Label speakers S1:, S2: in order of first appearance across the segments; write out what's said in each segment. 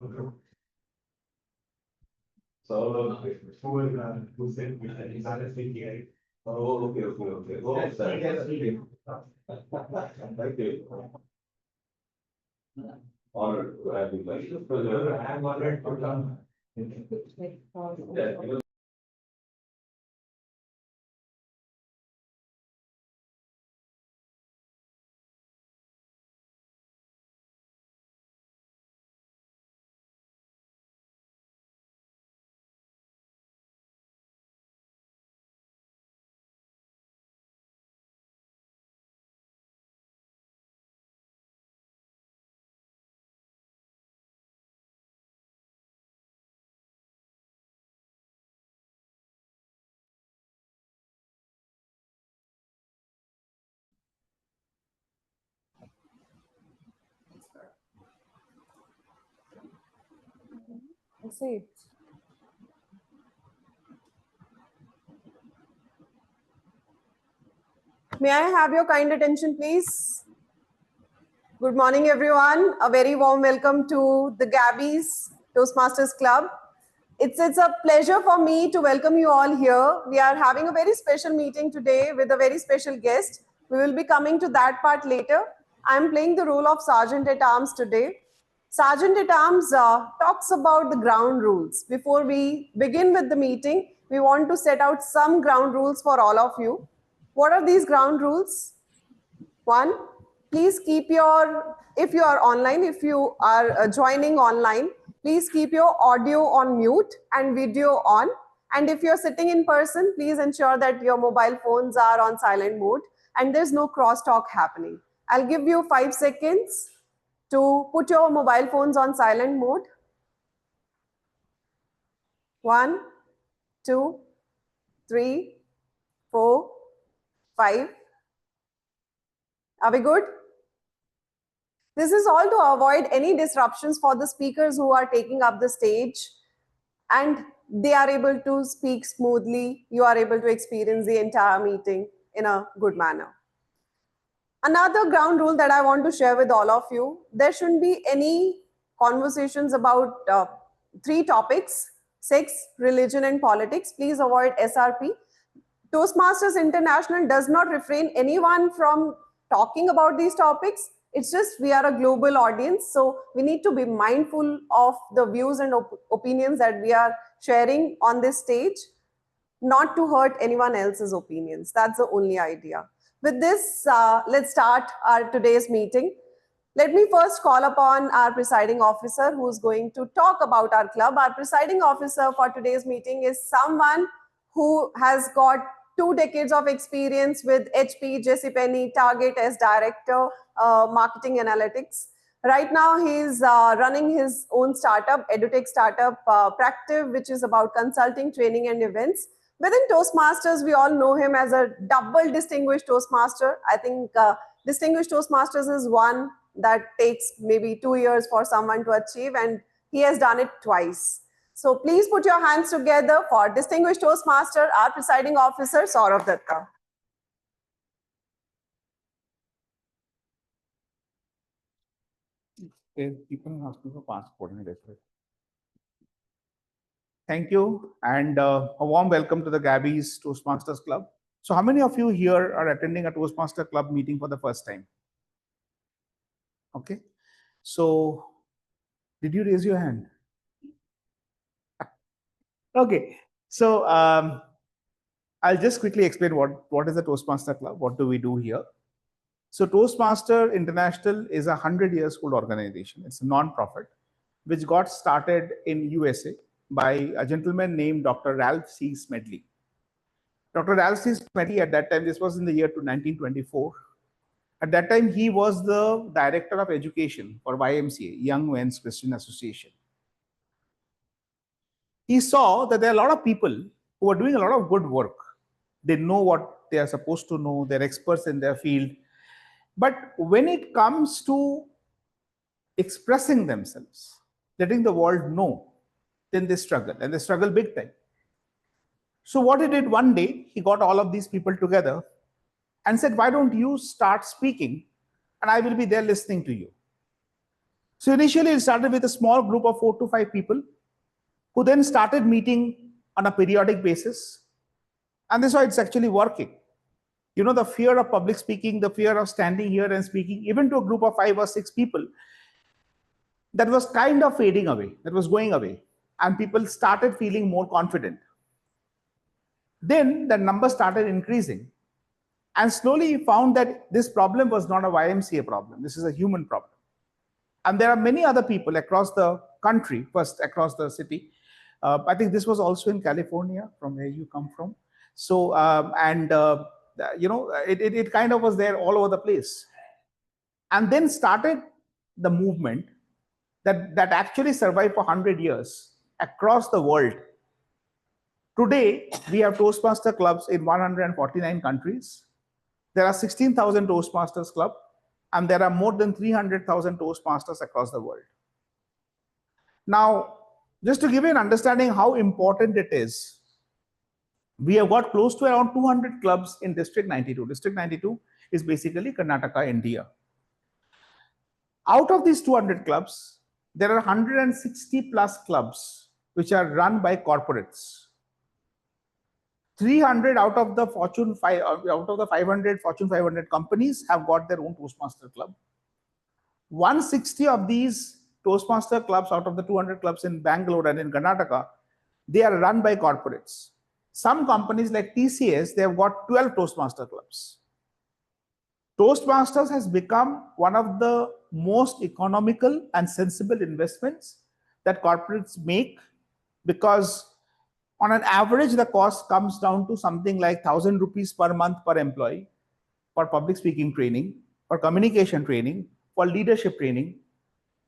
S1: So, who said he's not speaking? Oh, okay. Oh, sorry. Thank you. Honored to have you. I'm honored to come. Yeah,
S2: See. May I have your kind attention, please? Good morning, everyone. A very warm welcome to the Gabbys Toastmasters Club. It's a pleasure for me to welcome you all here. We are having a very special meeting today with a very special guest. We will be coming to that part later. I'm playing the role of Sergeant at Arms today. Sergeant at Arms talks about the ground rules. Before we begin with the meeting, we want to set out some ground rules for all of you. What are these ground rules? One, please keep if you are online, if you are joining online, please keep your audio on mute and video on. And if you're sitting in person, please ensure that your mobile phones are on silent mode and there's no crosstalk happening. I'll give you 5 seconds to put your mobile phones on silent mode. 1, 2, 3, 4, 5. Are we good? This is all to avoid any disruptions for the speakers who are taking up the stage, and they are able to speak smoothly. You are able to experience the entire meeting in a good manner. Another ground rule that I want to share with all of you, there shouldn't be any conversations about 3 topics: sex, religion, and politics. Please avoid SRP. Toastmasters International does not refrain anyone from talking about these topics. It's just we are a global audience, so we need to be mindful of the views and opinions that we are sharing on this stage, not to hurt anyone else's opinions. That's the only idea. With this, let's start our today's meeting. Let me first call upon our presiding officer who's going to talk about our club. Our presiding officer for today's meeting is someone who has got 2 decades of experience with HP, JCPenney, Target as director, marketing analytics. Right now, he's running his own startup, edutech startup, Practive, which is about consulting, training, and events. Within Toastmasters, we all know him as a double distinguished Toastmaster. I think distinguished Toastmasters is one that takes maybe 2 years for someone to achieve, and he has done it twice. So please put your hands together for distinguished Toastmaster, our presiding officer, Sourav Dutta.
S3: People ask me for passport. Thank you, and a warm welcome to the Gabbys Toastmasters Club. So how many of you here are attending a Toastmaster Club meeting for the first time? Okay, so did you raise your hand? Okay, so I'll just quickly explain what is the Toastmaster Club, what do we do here. So Toastmaster International is a 100-year old organization. It's a non-profit which got started in USA by a gentleman named Dr. Ralph C. Smedley. Dr. Ralph C. Smedley at that time, this was in the year 1924. At that time, he was the director of education for YMCA, Young Men's Christian Association. He saw that there are a lot of people who are doing a lot of good work. They know what they are supposed to know. They're experts in their field. But when it comes to expressing themselves, letting the world know, then they struggle, and they struggle big time. So what he did one day, he got all of these people together and said, why don't you start speaking and I will be there listening to you. So initially it started with a small group of 4 to 5 people who then started meeting on a periodic basis. And this is why it's actually working. You know, the fear of public speaking, the fear of standing here and speaking, even to a group of 5 or 6 people, that was kind of fading away, that was going away. And people started feeling more confident. Then the number started increasing. And slowly found that this problem was not a YMCA problem. This is a human problem. And there are many other people across the country, first across the city. I think this was also in California, from where you come from. So, you know, it kind of was there all over the place. And then started the movement that actually survived for 100 years across the world. Today, we have Toastmaster clubs in 149 countries. There are 16,000 Toastmasters clubs, and there are more than 300,000 Toastmasters across the world. Now, just to give you an understanding how important it is, we have got close to around 200 clubs in District 92. District 92 is basically Karnataka, India. Out of these 200 clubs, there are 160 plus clubs which are run by corporates. 300 out of the Fortune 500 Fortune 500 companies have got their own Toastmaster club. 160 of these Toastmaster clubs out of the 200 clubs in Bangalore and in Karnataka, they are run by corporates. Some companies like TCS, they have got 12 Toastmaster clubs. Toastmasters has become one of the most economical and sensible investments that corporates make, because on an average, the cost comes down to something like 1,000 rupees per month per employee for public speaking training, for communication training, for leadership training.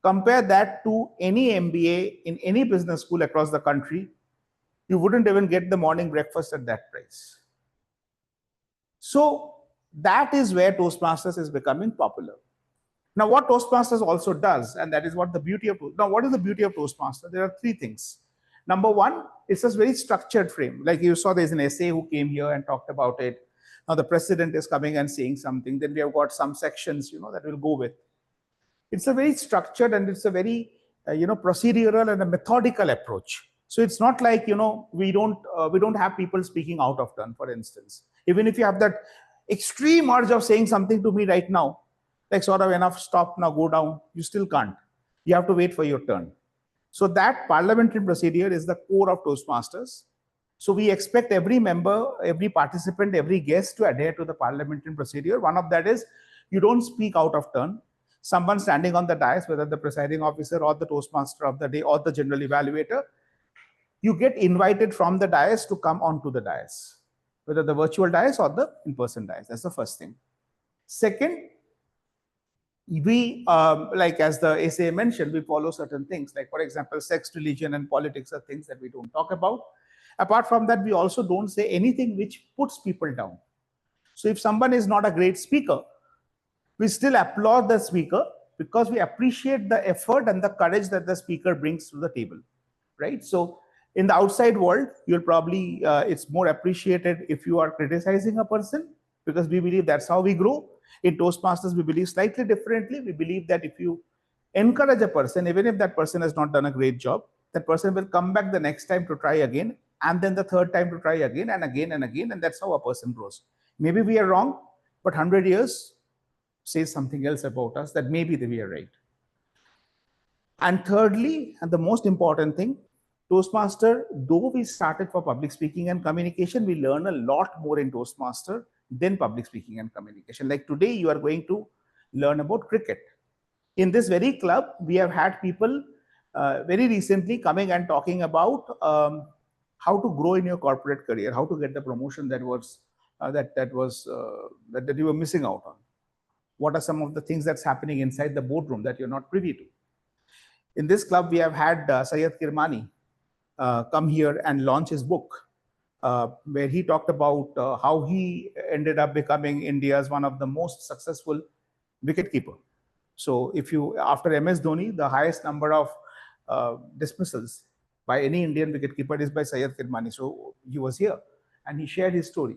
S3: Compare that to any MBA in any business school across the country, you wouldn't even get the morning breakfast at that price. So that is where Toastmasters is becoming popular. Now, what Toastmasters also does, and that is what the beauty of, now what is the beauty of Toastmasters? There are 3 things. Number one, it's a very structured frame. Like you saw, there's an essay who came here and talked about it. Now the president is coming and saying something. Then we have got some sections, you know, that will go with. It's a very structured and it's a very, procedural and a methodical approach. So it's not like, you know, we don't have people speaking out of turn, for instance. Even if you have that extreme urge of saying something to me right now, like sort of enough, stop now, go down, you still can't. You have to wait for your turn. So that parliamentary procedure is the core of Toastmasters. So we expect every member, every participant, every guest to adhere to the parliamentary procedure. One of that is you don't speak out of turn. Someone standing on the dais, whether the presiding officer or the Toastmaster of the day or the general evaluator, you get invited from the dais to come onto the dais, whether the virtual dais or the in-person dais. That's the first thing. Second, we, like as the essay mentioned, we follow certain things, like for example, sex, religion, and politics are things that we don't talk about. Apart from that, we also don't say anything which puts people down. So if someone is not a great speaker, we still applaud the speaker because we appreciate the effort and the courage that the speaker brings to the table, right? So in the outside world, you'll probably, it's more appreciated if you are criticizing a person, because we believe that's how we grow. In Toastmasters, we believe slightly differently. We believe that if you encourage a person, even if that person has not done a great job, that person will come back the next time to try again, and then the third time to try again and again and again, and that's how a person grows. Maybe we are wrong, but 100 years says something else about us, that maybe we are right. And thirdly, and the most important thing, Toastmaster, though we started for public speaking and communication, we learn a lot more in Toastmaster than public speaking and communication. Like today, you are going to learn about cricket. In this very club, we have had people very recently coming and talking about how to grow in your corporate career, how to get the promotion that was that you were missing out on. What are some of the things that's happening inside the boardroom that you're not privy to? In this club, we have had Syed Kirmani come here and launch his book, where he talked about how he ended up becoming India's one of the most successful wicketkeeper. So if you, after MS Dhoni, the highest number of dismissals by any Indian wicketkeeper is by Syed Kirmani. So he was here and he shared his story.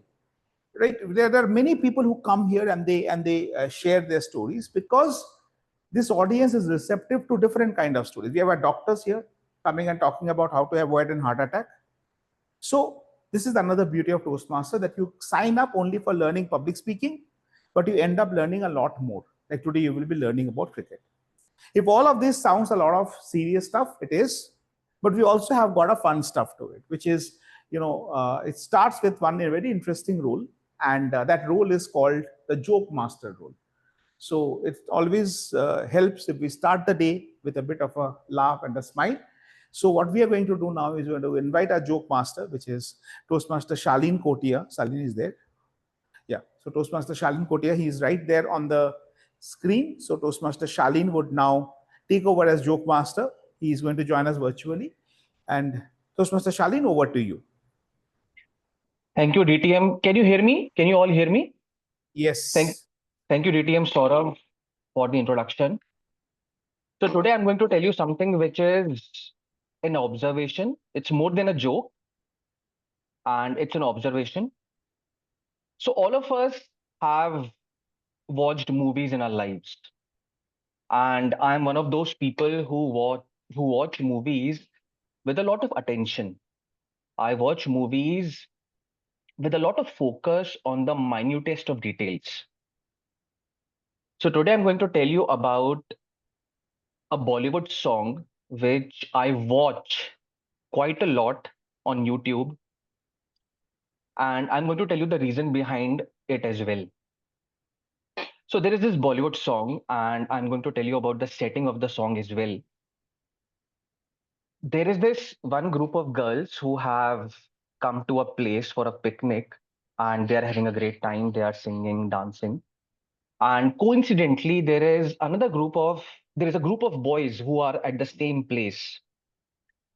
S3: Right? There are many people who come here and they share their stories because this audience is receptive to different kind of stories. We have our doctors here coming and talking about how to avoid a heart attack. So this is another beauty of Toastmaster, that you sign up only for learning public speaking, but you end up learning a lot more. Like today, you will be learning about cricket. If all of this sounds a lot of serious stuff, it is, but we also have got a fun stuff to it, which is, it starts with one very interesting role, and that role is called the joke master role. So it always helps if we start the day with a bit of a laugh and a smile. So what we are going to do now is we're going to invite our joke master, which is Toastmaster Shalin Kotia. Shalin is there. Yeah. So Toastmaster Shalin Kotia, he is right there on the screen. So Toastmaster Shalin would now take over as joke master. He is going to join us virtually. And Toastmaster Shalin, over to you.
S4: Thank you, DTM. Can you hear me? Can you all hear me?
S3: Yes.
S4: Thank you, DTM Sourav, for the introduction. So today I'm going to tell you something which is an observation. It's more than a joke, and it's an observation. So all of us have watched movies in our lives, and I'm one of those people who watch movies with a lot of attention. I watch movies with a lot of focus on the minutest of details. So today I'm going to tell you about a Bollywood song which I watch quite a lot on YouTube. And I'm going to tell you the reason behind it as well. So there is this Bollywood song, and I'm going to tell you about the setting of the song as well. There is this one group of girls who have come to a place for a picnic, and they are having a great time. They are singing, dancing. And coincidentally, there is a group of boys who are at the same place.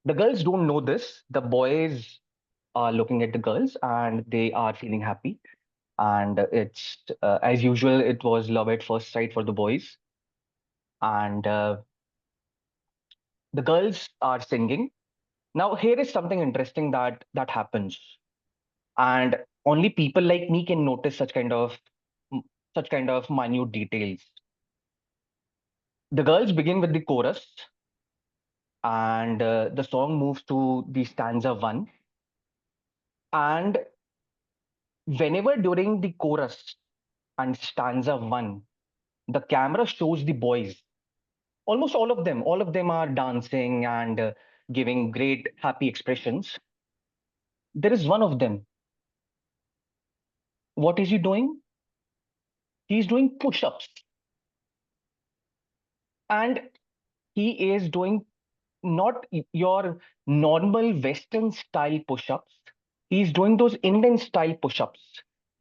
S4: The girls don't know this. The boys are looking at the girls and they are feeling happy. And it's as usual, it was love at first sight for the boys. And the girls are singing. Now, here is something interesting that happens. And only people like me can notice such kind of minute details. The girls begin with the chorus, and the song moves to the stanza 1. And whenever during the chorus and stanza 1, the camera shows the boys, almost all of them are dancing and giving great happy expressions. There is one of them. What is he doing? He's doing push-ups. And he is doing not your normal Western style push-ups. He's doing those Indian style push-ups,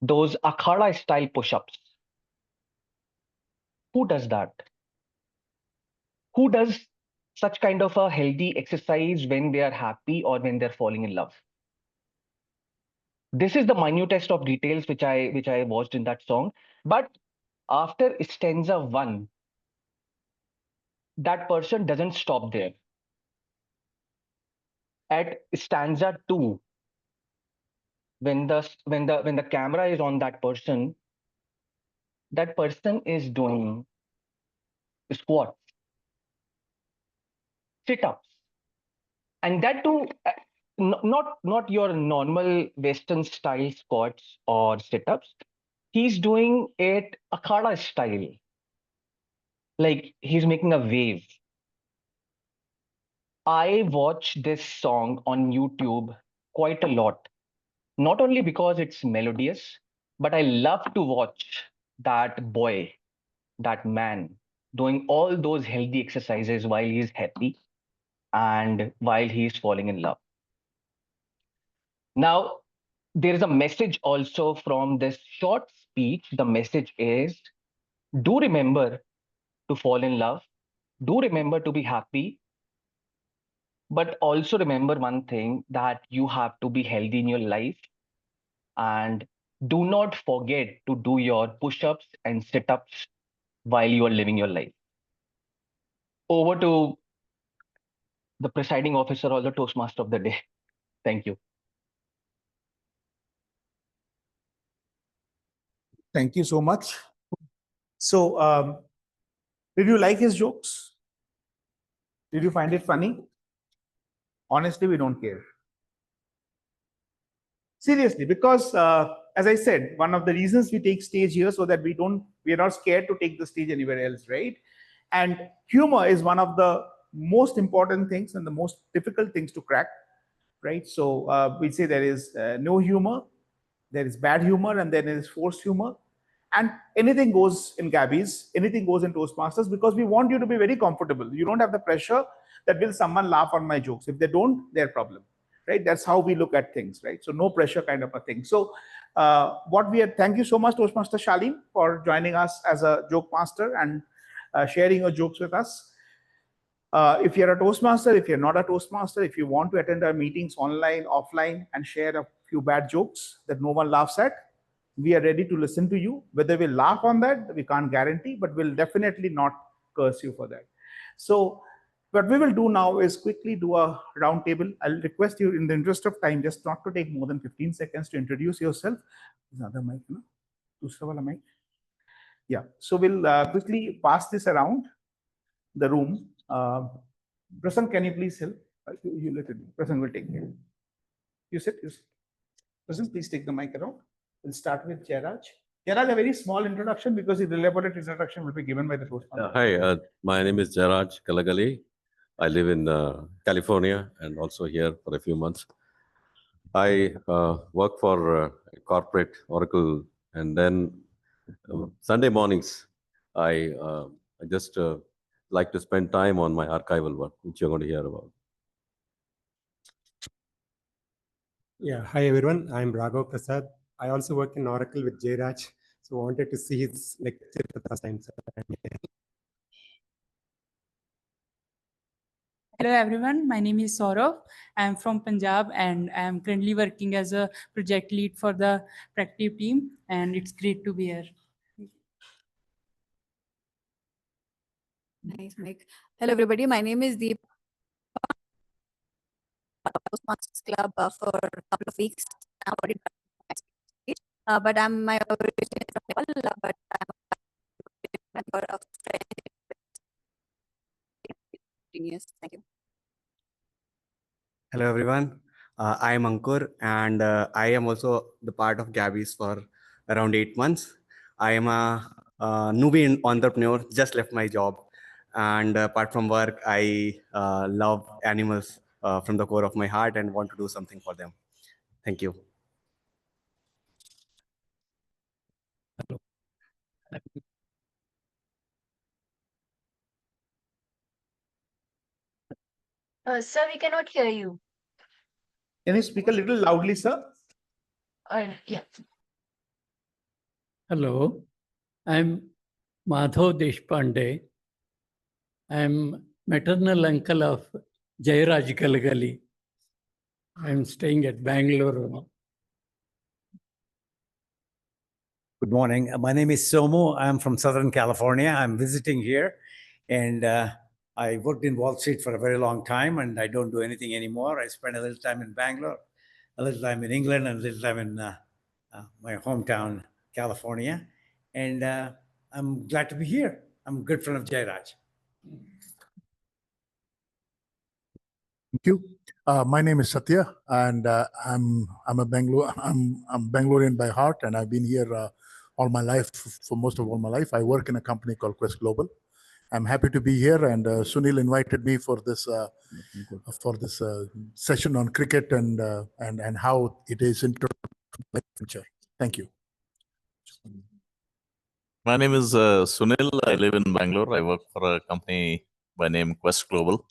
S4: those akhada style push-ups. Who does that? Who does such kind of a healthy exercise when they are happy or when they're falling in love? This is the minutest of details which I watched in that song. But after stanza 1, that person doesn't stop there. At stanza 2, when the camera is on that person is doing squats, sit-ups, and that too, not your normal Western style squats or sit-ups. He's doing it akhada style, like he's making a wave. I watch this song on YouTube quite a lot, not only because it's melodious, but I love to watch that boy, that man, doing all those healthy exercises while he's happy and while he's falling in love. Now, there is a message also from this short speech. The message is, do remember to fall in love, do remember to be happy, but also remember one thing, that you have to be healthy in your life, and do not forget to do your push-ups and sit-ups while you are living your life. Over to the presiding officer or the Toastmaster of the day. Thank you.
S3: Thank you so much. So Did you like his jokes? Did you find it funny? Honestly, we don't care. Seriously, because as I said, one of the reasons we take stage here so that we are not scared to take the stage anywhere else, right? And humor is one of the most important things and the most difficult things to crack, right? So we say there is no humor, there is bad humor, and then there is forced humor. And anything goes in Gabbys, anything goes in Toastmasters, because we want you to be very comfortable. You don't have the pressure that will someone laugh on my jokes. If they don't, their problem, right? That's how we look at things, right? So no pressure kind of a thing. So thank you so much, Toastmaster Shalin, for joining us as a joke master and sharing your jokes with us. If you're a Toastmaster, if you're not a Toastmaster, if you want to attend our meetings online, offline, and share a few bad jokes that no one laughs at, we are ready to listen to you. Whether we'll laugh on that, we can't guarantee, but we'll definitely not curse you for that. So what we will do now is quickly do a round table. I'll request you, in the interest of time, just not to take more than 15 seconds to introduce yourself. Another mic, no? Dusra wala mic. Yeah, so we'll quickly pass this around the room. Prasang, can you please help? You let it be. Prasang will take it. You sit. Prasang, please take the mic around. We'll start with Jairaj. Jairaj, a very small introduction because the elaborate introduction will be given by the Toastmaster.
S5: Hi, my name is Jairaj Kalagali. I live in California and also here for a few months. I work for corporate Oracle, and then Sunday mornings I just like to spend time on my archival work, which you're going to hear about.
S6: Yeah, hi everyone. I'm Raghav Prasad. I also work in Oracle with Jairaj, so wanted to see his lecture for the first time.
S7: Hello everyone, my name is Sourav. I am from Punjab and I am currently working as a project lead for the Practive team, and it's great to be here.
S2: Nice, Mike. Hello, everybody. My name is Deepa. Toastmasters Club for a couple of weeks now. But I'm my origin is from Nepal, but I'm a member of French. Thank you.
S8: Hello everyone, I am Ankur and I am also the part of Gabbys for around 8 months. I am a newbie entrepreneur, just left my job, and apart from work, I love animals from the core of my heart and want to do something for them. Thank you.
S9: Sir, we cannot hear you.
S3: Can you speak a little loudly, sir?
S9: Yeah.
S10: Hello, I'm Madhav Deshpande. I'm maternal uncle of Jairaj Kalagali. I'm staying at Bangalore.
S11: Good morning. My name is Somu. I'm from Southern California. I'm visiting here, and I worked in Wall Street for a very long time, and I don't do anything anymore. I spend a little time in Bangalore, a little time in England, and a little time in my hometown, California. And I'm glad to be here. I'm a good friend of Jairaj.
S12: Thank you. My name is Sethia, and I'm Bangalorean by heart, and I've been here all my life, for most of all my life. I work in a company called Quest Global. I'm happy to be here, and Sunil invited me for this session on cricket and how it is into my future. Thank you.
S13: My name is Sunil. I live in Bangalore. I work for a company by name Quest Global.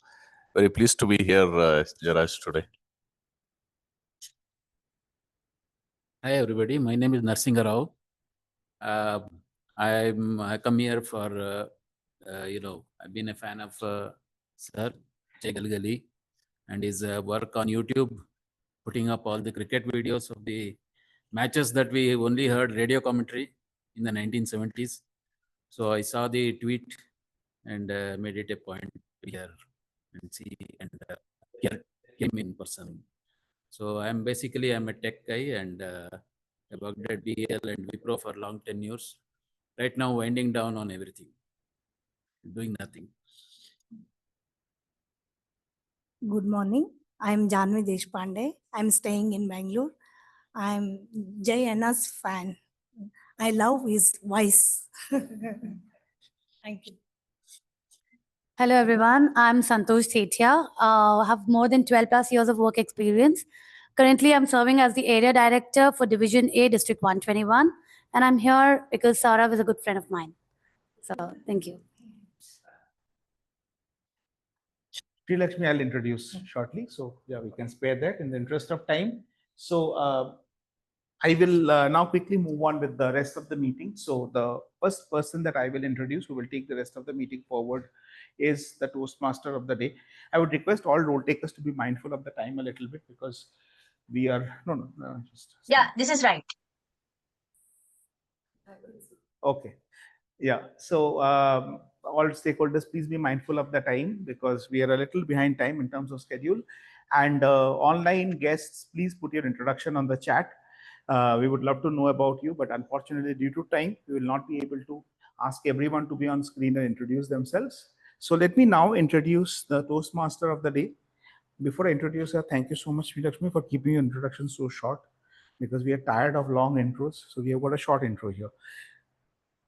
S13: Very pleased to be here, Jairaj, today.
S14: Hi everybody, my name is Narsinga Rao. I come here for I've been a fan of Sir Gali and his work on YouTube, putting up all the cricket videos of the matches that we only heard radio commentary in the 1970s. So I saw the tweet and made it a point to hear and see and hear him in person. So I'm a tech guy, and I worked at BL and Wipro for long tenures. Right now, winding down on everything. doing nothing.
S15: Good morning. I'm Janvi Deshpande. I'm staying in Bangalore. I'm Jain's fan. I love his voice. Thank you.
S16: Hello, everyone. I'm Santosh Sethia. I have more than 12 plus years of work experience. Currently, I'm serving as the Area Director for Division A, District 121. And I'm here because Sourav is a good friend of mine. So, thank you.
S3: Sri Lakshmi, I'll introduce shortly. So, yeah, we can spare that in the interest of time. So, I will now quickly move on with the rest of the meeting. So, the first person that I will introduce who will take the rest of the meeting forward is the Toastmaster of the day. I would request all role takers to be mindful of the time a little bit because we are, just.
S9: Yeah, this is right.
S3: Okay. Yeah. So all stakeholders, please be mindful of the time because we are a little behind time in terms of schedule. And online guests, please put your introduction on the chat. We would love to know about you, but unfortunately, due to time, we will not be able to ask everyone to be on screen and introduce themselves. So let me now introduce the Toastmaster of the day. Before I introduce her, thank you so much, Lakshmi, for keeping your introduction so short because we are tired of long intros. So we have got a short intro here.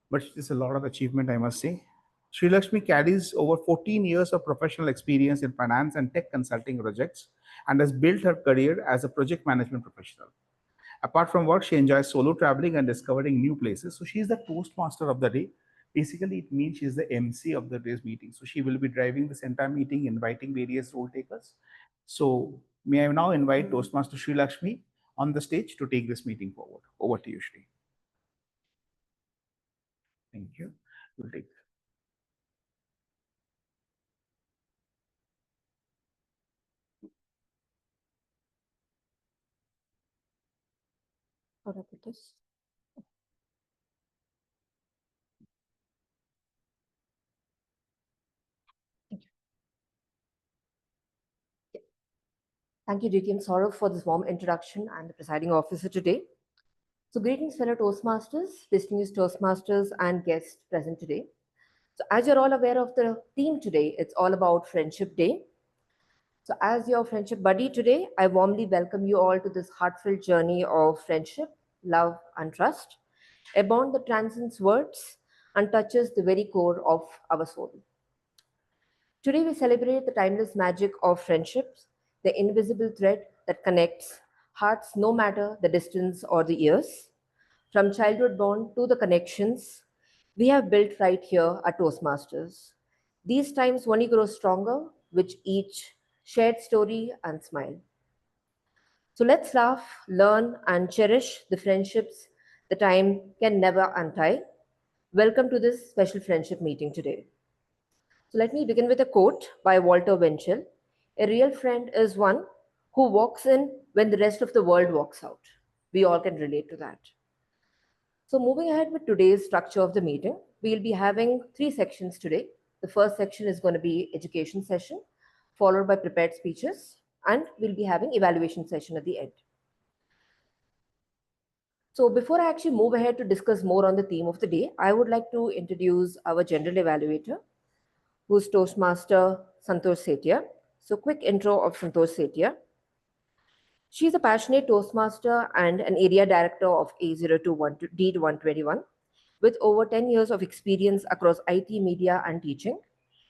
S3: But it's a lot of achievement, I must say. Sri Lakshmi carries over 14 years of professional experience in finance and tech consulting projects and has built her career as a project management professional. Apart from work, she enjoys solo traveling and discovering new places. So she's the Toastmaster of the day. Basically, it means she's the MC of the day's meeting. So she will be driving this entire meeting, inviting various role takers. So may I now invite Toastmaster Sri Lakshmi on the stage to take this meeting forward. Over to you, Sri. Thank you. We'll take.
S17: Thank you, DTM Sourav, for this warm introduction and the presiding officer today. So greetings, fellow Toastmasters, distinguished Toastmasters and guests present today. So as you're all aware of the theme today, it's all about Friendship Day. So as your friendship buddy today, I warmly welcome you all to this heartfelt journey of friendship, love, and trust, a bond that transcends words and touches the very core of our soul. Today we celebrate the timeless magic of friendships, the invisible thread that connects hearts no matter the distance or the years. From childhood bond to the connections we have built right here at Toastmasters. These times only grow stronger with each shared story and smile. So let's laugh, learn, and cherish the friendships the time can never untie. Welcome to this special friendship meeting today. So let me begin with a quote by Walter Winchell. A real friend is one who walks in when the rest of the world walks out. We all can relate to that. So moving ahead with today's structure of the meeting, we'll be having 3 sections today. The first section is going to be education session, followed by prepared speeches, and we'll be having evaluation session at the end. So before I actually move ahead to discuss more on the theme of the day, I would like to introduce our general evaluator, who's Toastmaster Santosh Sethia. So quick intro of Santosh Sethia. She's a passionate Toastmaster and an area director of A021D121 with over 10 years of experience across IT, media, and teaching.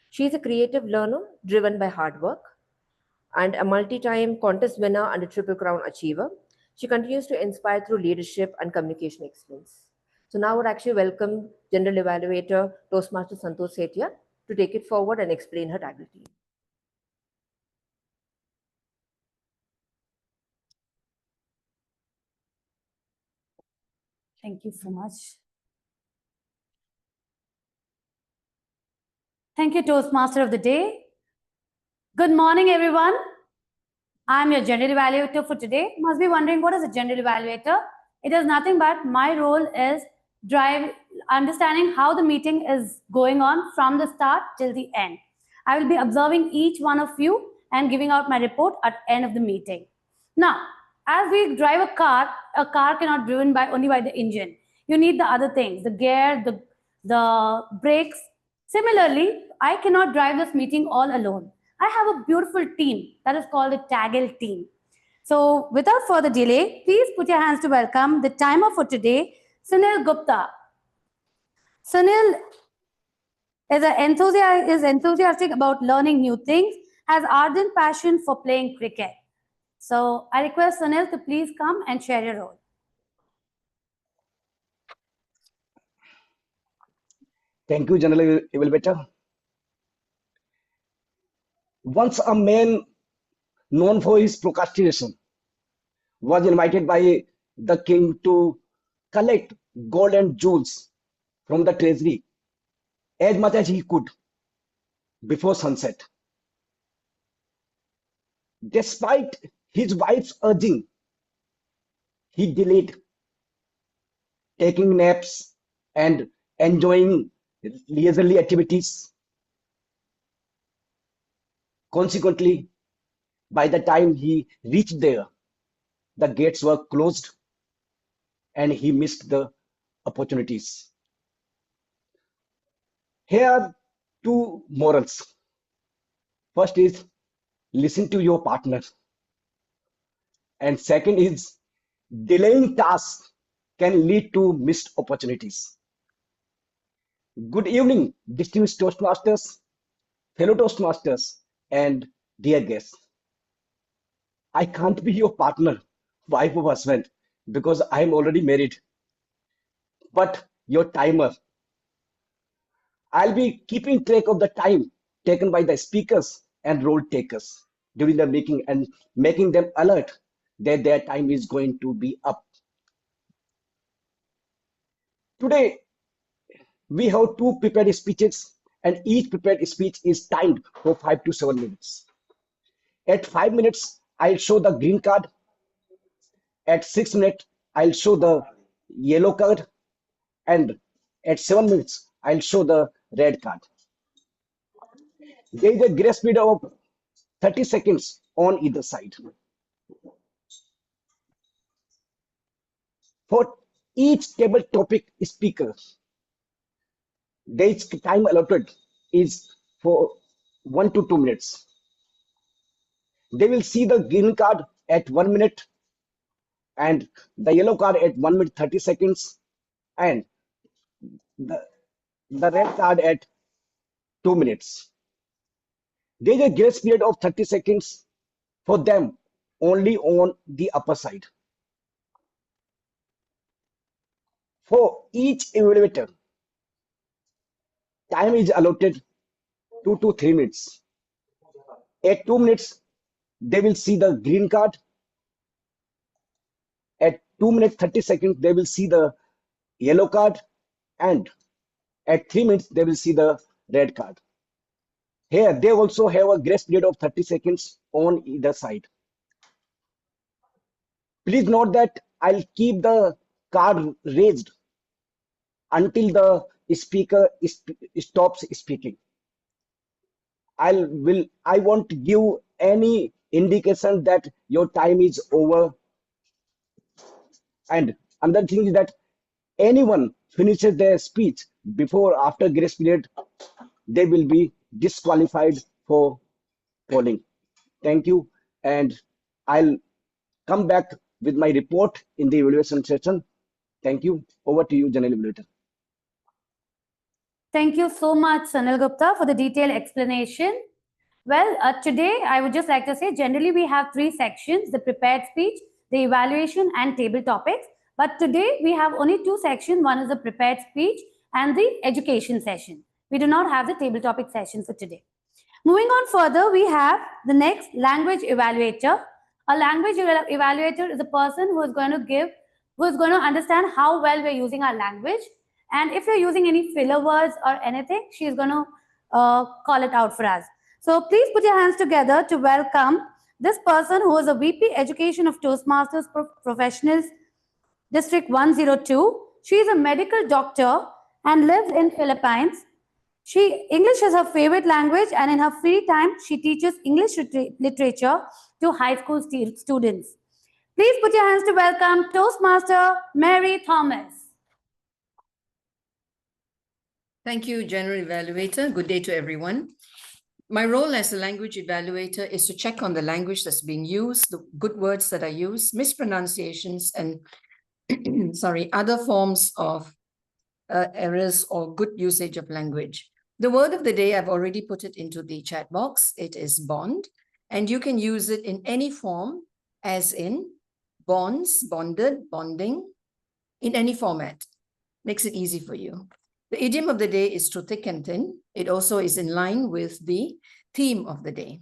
S17: She's a creative learner driven by hard work and a multi-time contest winner and a Triple Crown achiever. She continues to inspire through leadership and communication excellence. So now I would actually welcome General Evaluator Toastmaster Santosh Sethia to take it forward and explain her TAGL team.
S16: Thank you so much. Thank you, Toastmaster of the day. Good morning, everyone. I'm your general evaluator for today. You must be wondering, what is a general evaluator? It is nothing but my role is understanding how the meeting is going on from the start till the end. I will be observing each one of you and giving out my report at the end of the meeting. Now, as we drive a car cannot be driven only by the engine. You need the other things, the gear, the brakes. Similarly, I cannot drive this meeting all alone. I have a beautiful team that is called the TAGL team. So without further delay, please put your hands to welcome the timer for today, Sunil Gupta. Sunil is enthusiastic about learning new things, has ardent passion for playing cricket. So I request Sunil to please come and share your role.
S18: Thank you, General Evaluator. Once a man known for his procrastination was invited by the king to collect gold and jewels from the treasury as much as he could before sunset. Despite his wife's urging, he delayed taking naps and enjoying leisurely activities. Consequently, by the time he reached there, the gates were closed and he missed the opportunities. Here are two morals. First is listen to your partner. And second is delaying tasks can lead to missed opportunities. Good evening, distinguished Toastmasters, fellow Toastmasters, and dear guests. I can't be your partner, wife or husband, because I'm already married. But your timer. I'll be keeping track of the time taken by the speakers and role takers during the meeting and making them alert that their time is going to be up. Today, we have two prepared speeches and each prepared speech is timed for 5 to 7 minutes. At 5 minutes, I'll show the green card. At 6 minutes, I'll show the yellow card. And at 7 minutes, I'll show the red card. There is a grace period of 30 seconds on either side. For each table topic speaker, the time allotted is for 1 to 2 minutes. They will see the green card at 1 minute and the yellow card at 1 minute 30 seconds and the red card at 2 minutes. There is a grace period of 30 seconds for them only on the upper side. For each evaluator, time is allotted 2 to 3 minutes. At 2 minutes, they will see the green card. At 2 minutes 30 seconds, they will see the yellow card. And at 3 minutes, they will see the red card. Here, they also have a grace period of 30 seconds on either side. Please note that I'll keep the card raised until the speaker stops speaking. I won't give any indication that your time is over. And another thing is that anyone finishes their speech before or after grace period, they will be disqualified for polling. Thank you. And I'll come back with my report in the evaluation session. Thank you. Over to you, General Evaluator.
S16: Thank you so much, Sunil Gupta, for the detailed explanation. Well, today I would just like to say, generally we have 3 sections, the prepared speech, the evaluation and table topics. But today we have only 2 sections. One is the prepared speech and the education session. We do not have the table topic session for today. Moving on further, we have the next language evaluator. A language evaluator is a person who is going to understand how well we're using our language. And if you're using any filler words or anything, she's going to call it out for us. So please put your hands together to welcome this person who is a VP Education of Toastmasters Professionals District 102. She is a medical doctor and lives in Philippines. English is her favorite language, and in her free time, she teaches English literature to high school students. Please put your hands to welcome Toastmaster Mary Thomas.
S19: Thank you, General Evaluator. Good day to everyone. My role as a language evaluator is to check on the language that's being used, the good words that are used, mispronunciations, and other forms of errors or good usage of language. The word of the day, I've already put it into the chat box. It is bond, and you can use it in any form, as in bonds, bonded, bonding, in any format. Makes it easy for you. The idiom of the day is through thick and thin. It also is in line with the theme of the day.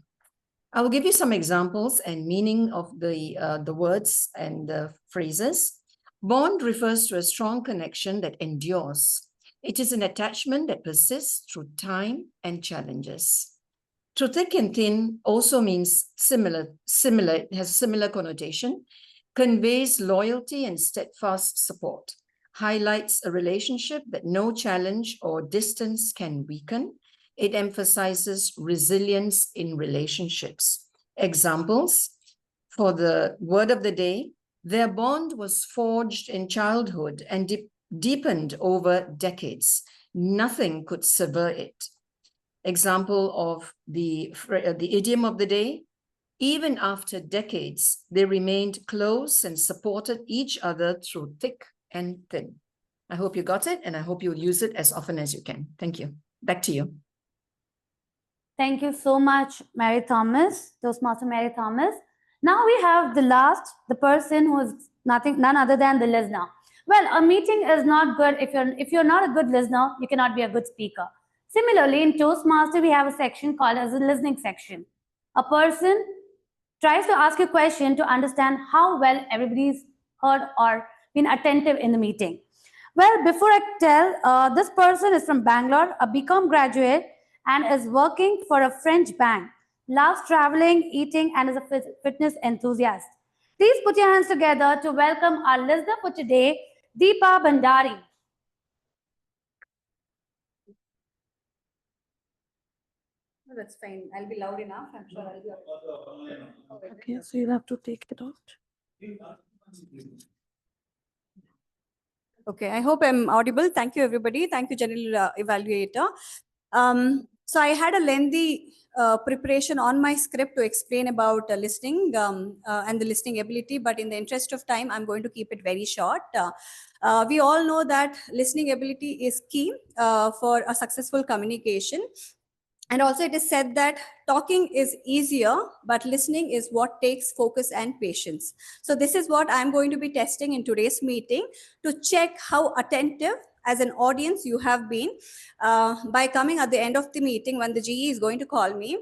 S19: I will give you some examples and meaning of the words and the phrases. Bond refers to a strong connection that endures. It is an attachment that persists through time and challenges. Through thick and thin also means similar, it has similar connotation, conveys loyalty and steadfast support, highlights a relationship that no challenge or distance can weaken. It emphasizes resilience in relationships. Examples for the word of the day: their bond was forged in childhood and deepened over decades. Nothing could sever it. Example of the idiom of the day: even after decades, they remained close and supported each other through thick and thin. I hope you got it, and I hope you'll use it as often as you can. Thank you. Back to you.
S16: Thank you so much, Mary Thomas, Toastmaster Mary Thomas. Now we have the person who is none other than the listener. Well, a meeting is not good if you're not a good listener, you cannot be a good speaker. Similarly, in Toastmaster, we have a section called as a listening section. A person tries to ask a question to understand how well everybody's heard or been attentive in the meeting. Well, before I tell, this person is from Bangalore, a BCom graduate, and is working for a French bank. Loves traveling, eating, and is a fitness enthusiast. Please put your hands together to welcome our listener for today, Deepa Bhandari.
S2: Oh, that's fine. I'll be loud enough. I'm sure I'll be.
S20: Okay, so you'll have to take it out.
S2: Okay, I hope I'm audible. Thank you, everybody. Thank you, General Evaluator. So I had a lengthy preparation on my script to explain about listening and the listening ability, but in the interest of time, I'm going to keep it very short. We all know that listening ability is key for a successful communication. And also it is said that talking is easier, but listening is what takes focus and patience. So this is what I'm going to be testing in today's meeting to check how attentive as an audience you have been by coming at the end of the meeting when the GE is going to call me.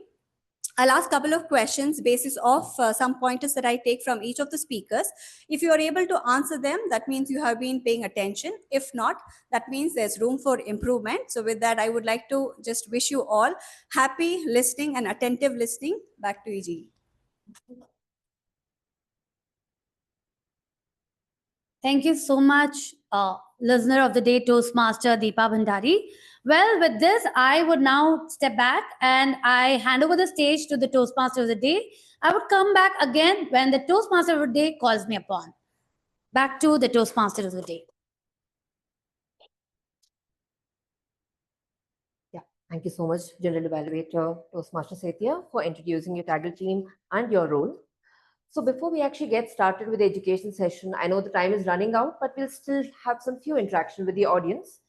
S2: I'll ask a couple of questions basis of some pointers that I take from each of the speakers. If you are able to answer them, that means you have been paying attention. If not, that means there's room for improvement. So with that, I would like to just wish you all happy listening and attentive listening. Back to EG.
S16: Thank you so much, listener of the day, Toastmaster Deepa Bhandari. Well, with this, I would now step back and I hand over the stage to the Toastmaster of the day. I would come back again when the Toastmaster of the day calls me upon. Back to the Toastmaster of the day.
S17: Yeah, thank you so much, General Evaluator Toastmaster Sethia, for introducing your TAGL team and your role. So before we actually get started with the education session, I know the time is running out, but we'll still have some few interaction with the audience.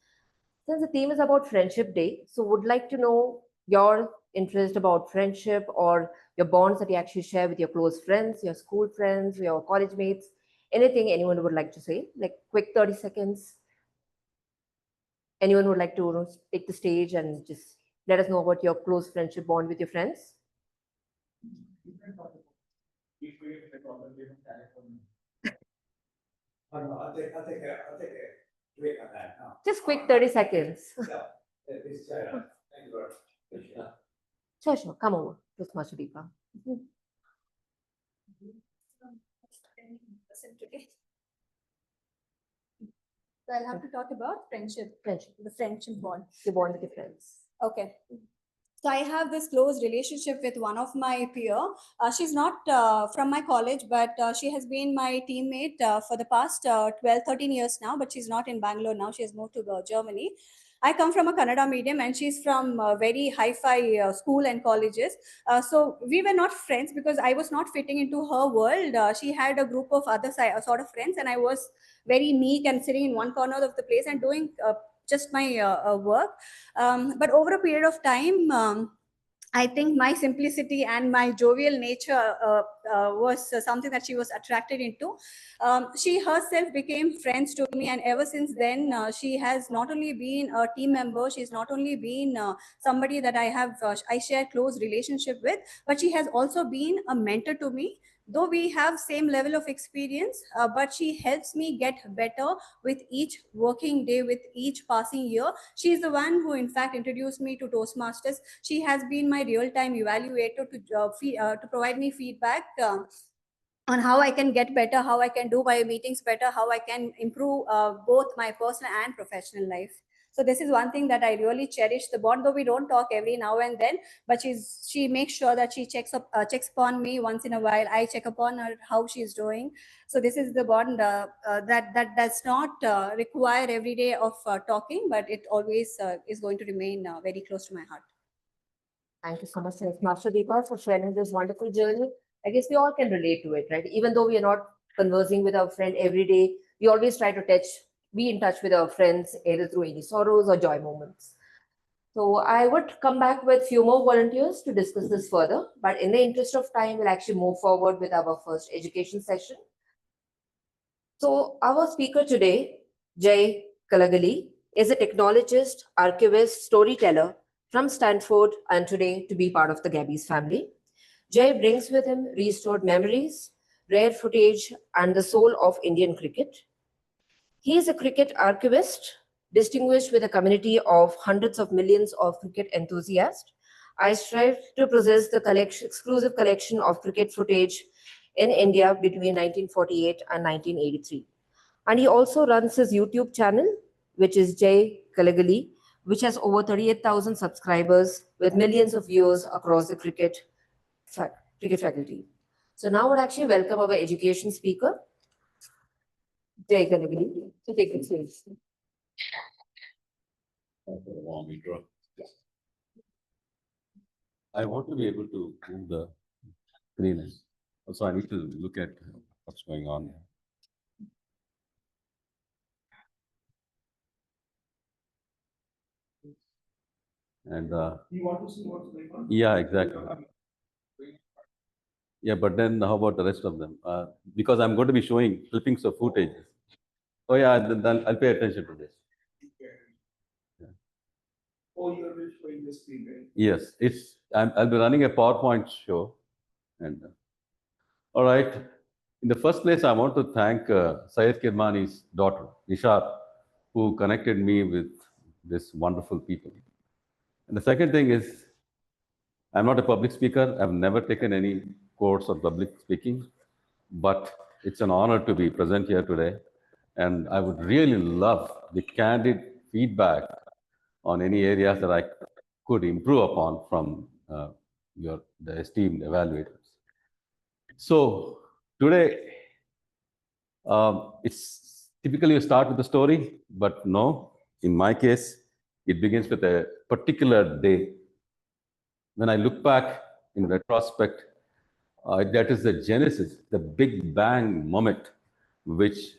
S17: Since the theme is about Friendship Day, so would like to know your interest about friendship or your bonds that you actually share with your close friends, your school friends, your college mates, anything anyone would like to say, like quick 30 seconds. Anyone would like to take the stage and just let us know about your close friendship bond with your friends? Just quick 30 seconds. Sure. Come over. Toastmaster Deepa.
S2: So I'll have to talk about friendship. The friendship bond.
S17: The bond with your friends.
S2: Okay. So I have this close relationship with one of my peer. She's not from my college, but she has been my teammate for the past 12, 13 years now, but she's not in Bangalore now. She has moved to Germany. I come from a Kannada medium and she's from very hi-fi school and colleges. So we were not friends because I was not fitting into her world. She had a group of other sort of friends and I was very meek and sitting in one corner of the place and doing just my work. But over a period of time, I think my simplicity and my jovial nature was something that she was attracted into. She herself became friends to me, and ever since then, she has not only been a team member, she's not only been somebody that I share close relationship with, but she has also been a mentor to me. Though we have same level of experience, but she helps me get better with each working day, with each passing year. She is the one who in fact introduced me to Toastmasters. She has been my real-time evaluator to provide me feedback on how I can get better, how I can do my meetings better, how I can improve both my personal and professional life. So this is one thing that I really cherish the bond, though we don't talk every now and then, but she makes sure that she checks upon me once in a while. I check upon her how she's doing. So this is the bond that does not require every day of talking, but it always is going to remain very close to my heart.
S17: Thank you so much, Master Deepa, for sharing this wonderful journey. I guess we all can relate to it, right? Even though we are not conversing with our friend every day, we always try to be in touch with our friends, either through any sorrows or joy moments. So I would come back with few more volunteers to discuss this further, but in the interest of time, we'll actually move forward with our first education session. So our speaker today, Jay Kalagali, is a technologist, archivist, storyteller from Stanford, and today to be part of the Gabbys family. Jay brings with him restored memories, rare footage, and the soul of Indian cricket. He is a cricket archivist, distinguished with a community of hundreds of millions of cricket enthusiasts. I strive to possess the exclusive collection of cricket footage in India between 1948 and 1983. And he also runs his YouTube channel, which is Jay Kalagali, which has over 38,000 subscribers with millions of viewers across the cricket faculty. So now I would actually welcome our education speaker, Jay Kalagali, to take the stage.
S5: I want to be able to move the screen. Also, I need to look at what's going on. And
S3: you want to see what's going on?
S5: yeah, exactly. Yeah, but then how about the rest of them? Because I'm going to be showing clippings of footage. Oh yeah, then I'll pay attention to this. Yeah.
S3: Oh, you're showing the screen, right?
S5: Yes, I'll be running a PowerPoint show. And all right, in the first place, I want to thank Syed Kirmani's daughter, Nishar, who connected me with this wonderful people. And the second thing is, I'm not a public speaker. I've never taken any course of public speaking, but it's an honor to be present here today. And I would really love the candid feedback on any areas that I could improve upon from the esteemed evaluators. So today, it's typically you start with a story, but no, in my case, it begins with a particular day. When I look back in retrospect, that is the genesis, the big bang moment, which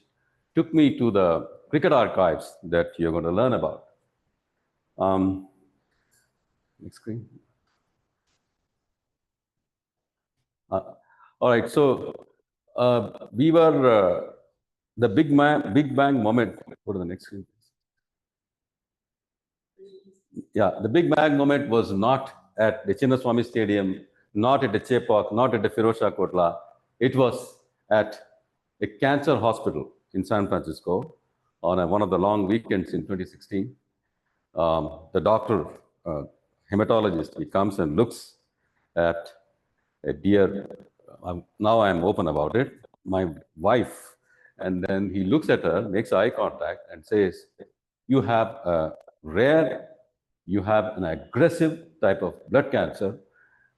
S5: took me to the cricket archives that you're going to learn about. Next screen. All right, so we were the big bang moment. Go to the next screen. Yeah, the big bang moment was not at the Chinnaswamy Stadium, not at the Chepak, not at the Firozshah Kotla. It was at a cancer hospital in San Francisco on one of the long weekends in 2016. The doctor, hematologist, he comes and looks at a dear, now I'm open about it, my wife. And then he looks at her, makes eye contact and says, you have a rare, you have an aggressive type of blood cancer,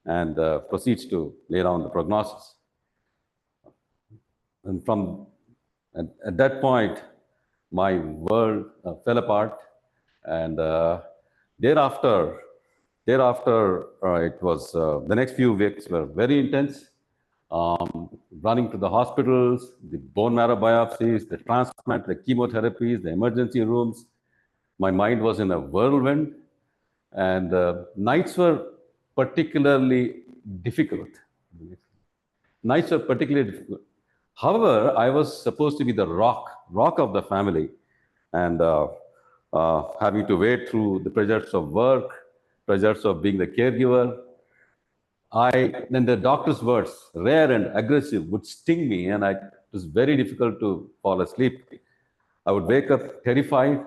S5: and proceeds to lay down the prognosis. And at that point, my world fell apart. And thereafter, it was the next few weeks were very intense. Running to the hospitals, the bone marrow biopsies, the transplant, the chemotherapies, the emergency rooms. My mind was in a whirlwind, and nights were particularly difficult. Nights were particularly difficult. However, I was supposed to be the rock of the family, and having to wade through the pressures of work, pressures of being the caregiver. Then the doctor's words, rare and aggressive, would sting me, and it was very difficult to fall asleep. I would wake up terrified,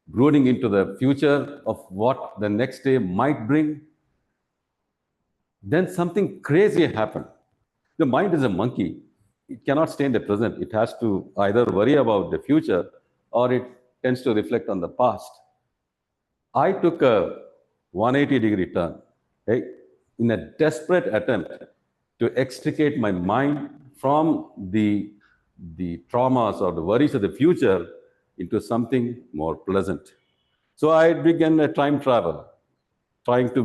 S5: brooding into the future of what the next day might bring. Then something crazy happened. The mind is a monkey. It cannot stay in the present. It has to either worry about the future or it tends to reflect on the past. I took a 180-degree turn, in a desperate attempt to extricate my mind from the traumas or the worries of the future into something more pleasant. So I began a time travel, trying to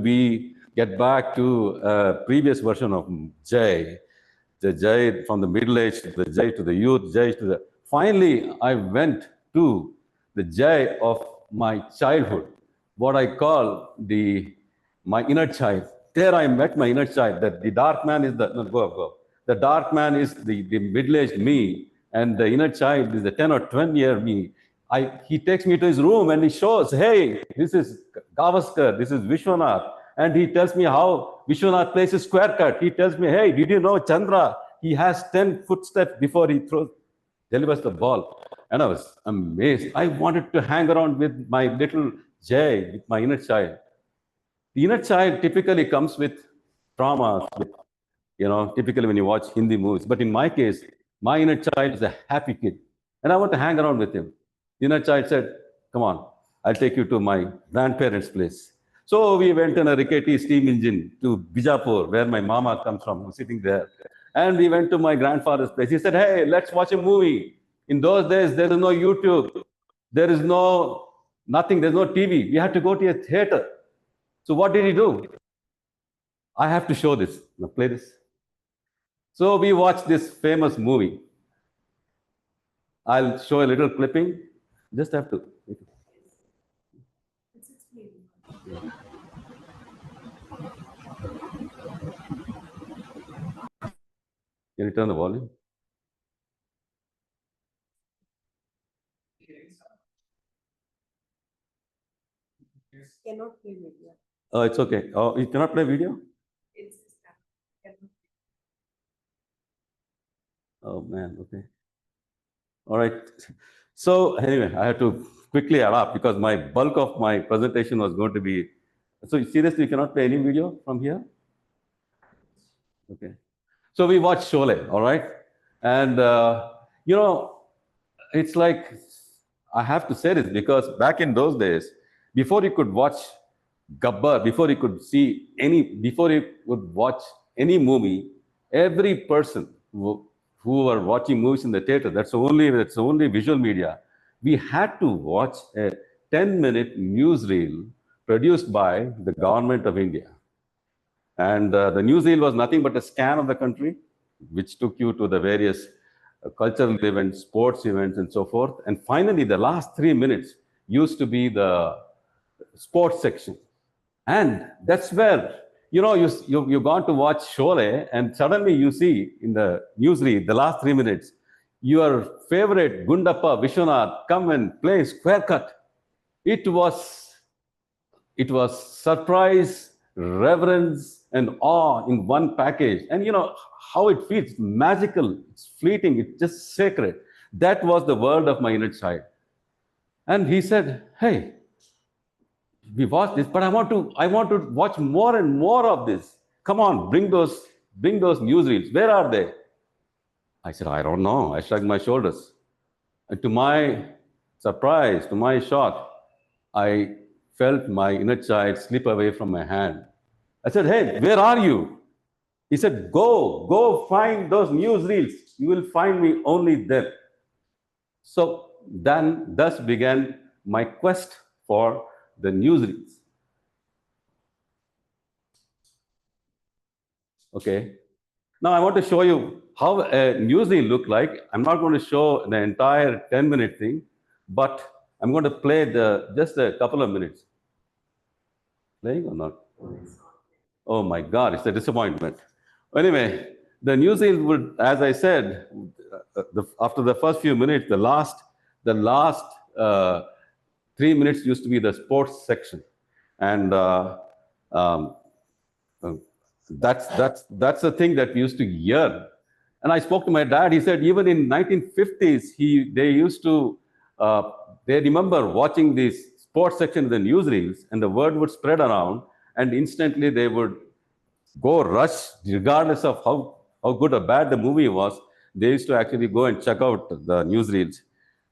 S5: get back to a previous version of Jai, the Jai from the middle age to the Jai to the youth, Jai to the... Finally, I went to the Jai of my childhood, what I call my inner child. There I met my inner child, that the dark man is the... No, go. The dark man is the middle-aged me, and the inner child is the 10 or 20-year me. He takes me to his room and he shows, hey, this is Gavaskar, this is Vishwanath. And he tells me how Vishwanath plays his square cut. He tells me, hey, did you know Chandra? He has 10 footsteps before he delivers the ball. And I was amazed. I wanted to hang around with my little Jai, with my inner child. The inner child typically comes with traumas, typically when you watch Hindi movies. But in my case, my inner child is a happy kid. And I want to hang around with him. The inner child said, come on, I'll take you to my grandparents' place. So we went in a rickety steam engine to Bijapur, where my mama comes from, who's sitting there. And we went to my grandfather's place. He said, hey, let's watch a movie. In those days, there is no YouTube. There is nothing, there's no TV. We had to go to a theater. So what did he do? I have to show this. Now play this. So we watched this famous movie. I'll show a little clipping. Just have to. Can you turn the volume?
S2: Cannot play video.
S5: Oh, it's okay. Oh, you cannot play video? Oh, man, okay. All right. So anyway, I had to quickly add up because my bulk of my presentation was going to be... So seriously, you cannot play any video from here? Okay. So we watched Sholay, all right? And, it's like, I have to say this because back in those days, before you could watch Gabbar, before you would watch any movie, every person who were watching movies in the theater, that's only visual media, we had to watch a 10-minute newsreel produced by the government of India. And the newsreel was nothing but a scan of the country, which took you to the various cultural events, sports events, and so forth. And finally, the last 3 minutes used to be the sports section. And that's where, you've gone to watch Sholay, and suddenly you see in the newsreel, the last 3 minutes, your favorite Gundappa Vishwanath come and play square cut. It was surprise, reverence, and awe in one package. And how it feels, magical, it's fleeting, it's just sacred. That was the world of my inner child. And he said, hey, we watched this, but I want to watch more and more of this. Come on, bring those newsreels. Where are they? I said, I don't know. I shrugged my shoulders. And to my surprise, to my shock, I felt my inner child slip away from my hand. I said, hey, where are you? He said, go find those newsreels. You will find me only there. So thus began my quest for the newsreels. Okay. Now I want to show you how a newsreel looked like. I'm not going to show the entire 10-minute thing, but I'm going to play just a couple of minutes. Playing or not? Oh my God, it's a disappointment. Anyway, the newsreel would, as I said, after the first few minutes, the last 3 minutes used to be the sports section, and that's the thing that we used to hear. And I spoke to my dad. He said even in 1950s, they remember watching this sports section in the newsreels, and the word would spread around, and instantly they would go rush, regardless of how good or bad the movie was. They used to actually go and check out the newsreels.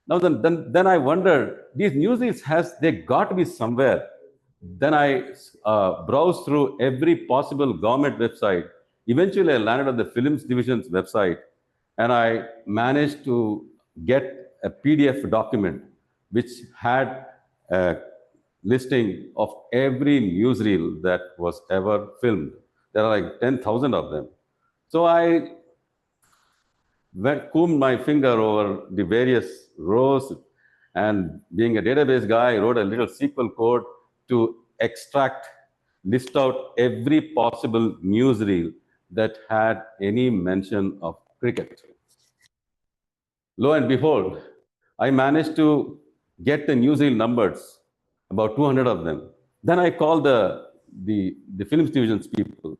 S5: Now then I wondered, these newsreels they got to be somewhere. Then I browsed through every possible government website. Eventually, I landed on the Films Division's website, and I managed to get a PDF document which had a listing of every newsreel that was ever filmed. There are like 10,000 of them. So I combed my finger over the various rows, and being a database guy, I wrote a little SQL code to list out every possible newsreel that had any mention of cricket. Lo and behold, I managed to get the newsreel numbers, about 200 of them. Then I called the Films Division's people.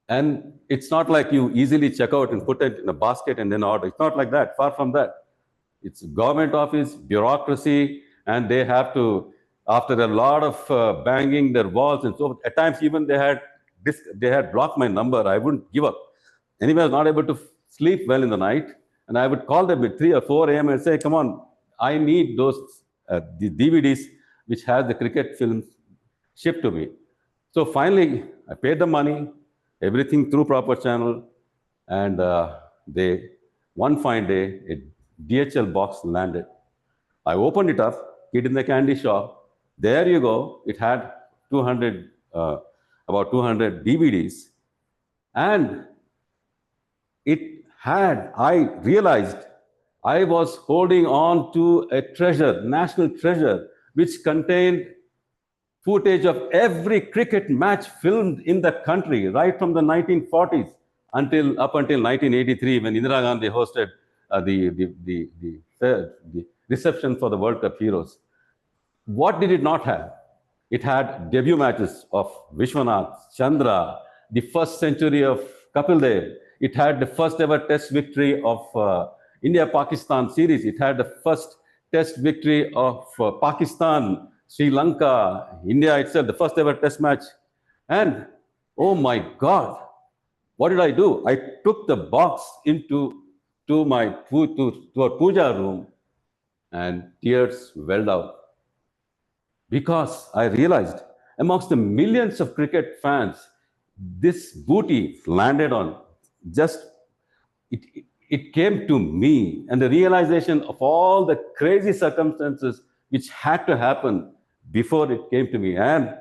S5: And it's not like you easily check out and put it in a basket and then order. It's not like that, far from that. It's a government office, bureaucracy, and they have to, after a lot of banging their walls and so forth, at times even they had blocked my number. I wouldn't give up. Anyway, I was not able to sleep well in the night, and I would call them at 3 or 4 a.m. and say, come on, I need those the DVDs which has the cricket films shipped to me. So finally, I paid the money, everything through proper channel, and one fine day, a DHL box landed. I opened it up, hid in the candy shop. There you go. It had about 200 DVDs, and I realized I was holding on to a treasure, national treasure, which contained footage of every cricket match filmed in the country, right from the 1940s up until 1983, when Indira Gandhi hosted the reception for the World Cup heroes. What did it not have? It had debut matches of Vishwanath, Chandra, the first century of Kapil Dev. It had the first ever test victory of India-Pakistan series. It had the first test victory of Pakistan, Sri Lanka, India itself, the first ever test match. And oh my God, what did I do? I took the box to our puja room, and tears welled out. Because I realized amongst the millions of cricket fans, this booty landed on it came to me, and the realization of all the crazy circumstances which had to happen before it came to me. And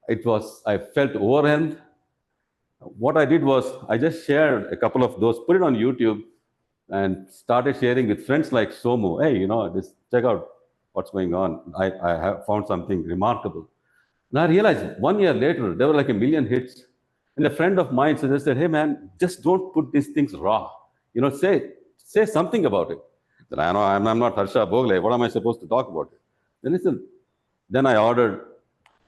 S5: I felt overwhelmed. What I did was I just shared a couple of those, put it on YouTube, and started sharing with friends like Somu. Hey, just check out what's going on. I have found something remarkable. And I realized 1 year later, there were like 1 million hits. And a friend of mine suggested, hey man, just don't put these things raw. Say something about it. Then I know I'm not Harsha Bogle. What am I supposed to talk about it? Then I ordered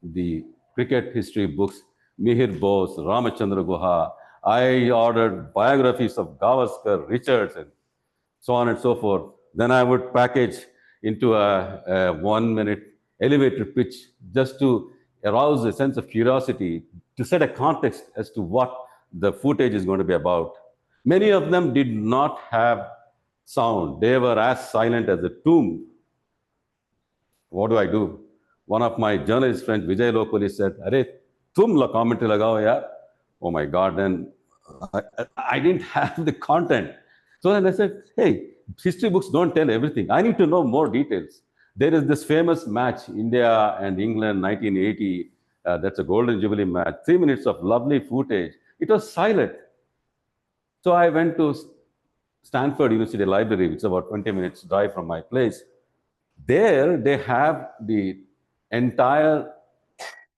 S5: the cricket history books, Mihir Bose, Ramachandra Guha. I ordered biographies of Gavaskar, Richards, and so on and so forth. Then I would package into a 1-minute elevator pitch just to arouse a sense of curiosity, to set a context as to what the footage is going to be about. Many of them did not have sound. They were as silent as a tomb. What do? One of my journalist friends, Vijay Lokoli, said, "Arey, tum la commentary lagao yaar." Oh my God, then I didn't have the content. So then I said, hey, history books don't tell everything. I need to know more details. There is this famous match, India and England, 1980. That's a golden jubilee match. 3 minutes of lovely footage. It was silent. So I went to Stanford University Library, which is about 20 minutes drive from my place. There they have the entire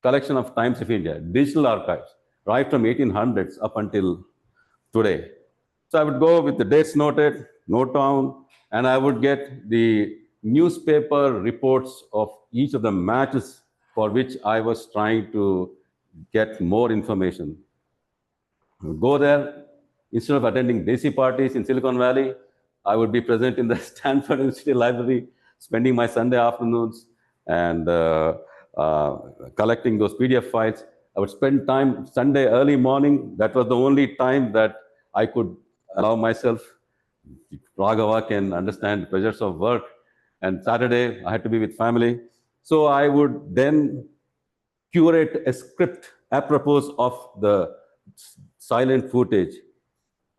S5: collection of Times of India, digital archives, right from 1800s up until today. So I would go with the dates noted, note down, and I would get the newspaper reports of each of the matches for which I was trying to get more information. I would go there. Instead of attending Desi parties in Silicon Valley, I would be present in the Stanford University Library, spending my Sunday afternoons and collecting those PDF files. I would spend time Sunday early morning. That was the only time that I could allow myself. Raghava can understand the pressures of work. And Saturday, I had to be with family. So I would then curate a script apropos of the silent footage.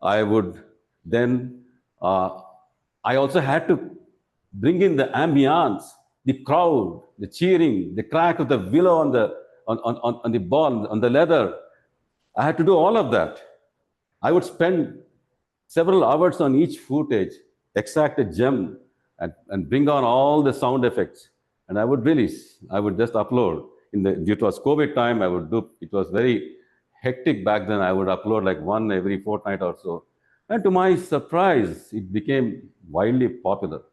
S5: I would then, I also had to bring in the ambience, the crowd, the cheering, the crack of the willow on the ball, on the leather. I had to do all of that. I would spend several hours on each footage, extract a gem, and bring on all the sound effects. And I would release. I would just upload. Due to COVID time, I would do. It was very hectic back then. I would upload like one every fortnight or so. And to my surprise, it became wildly popular.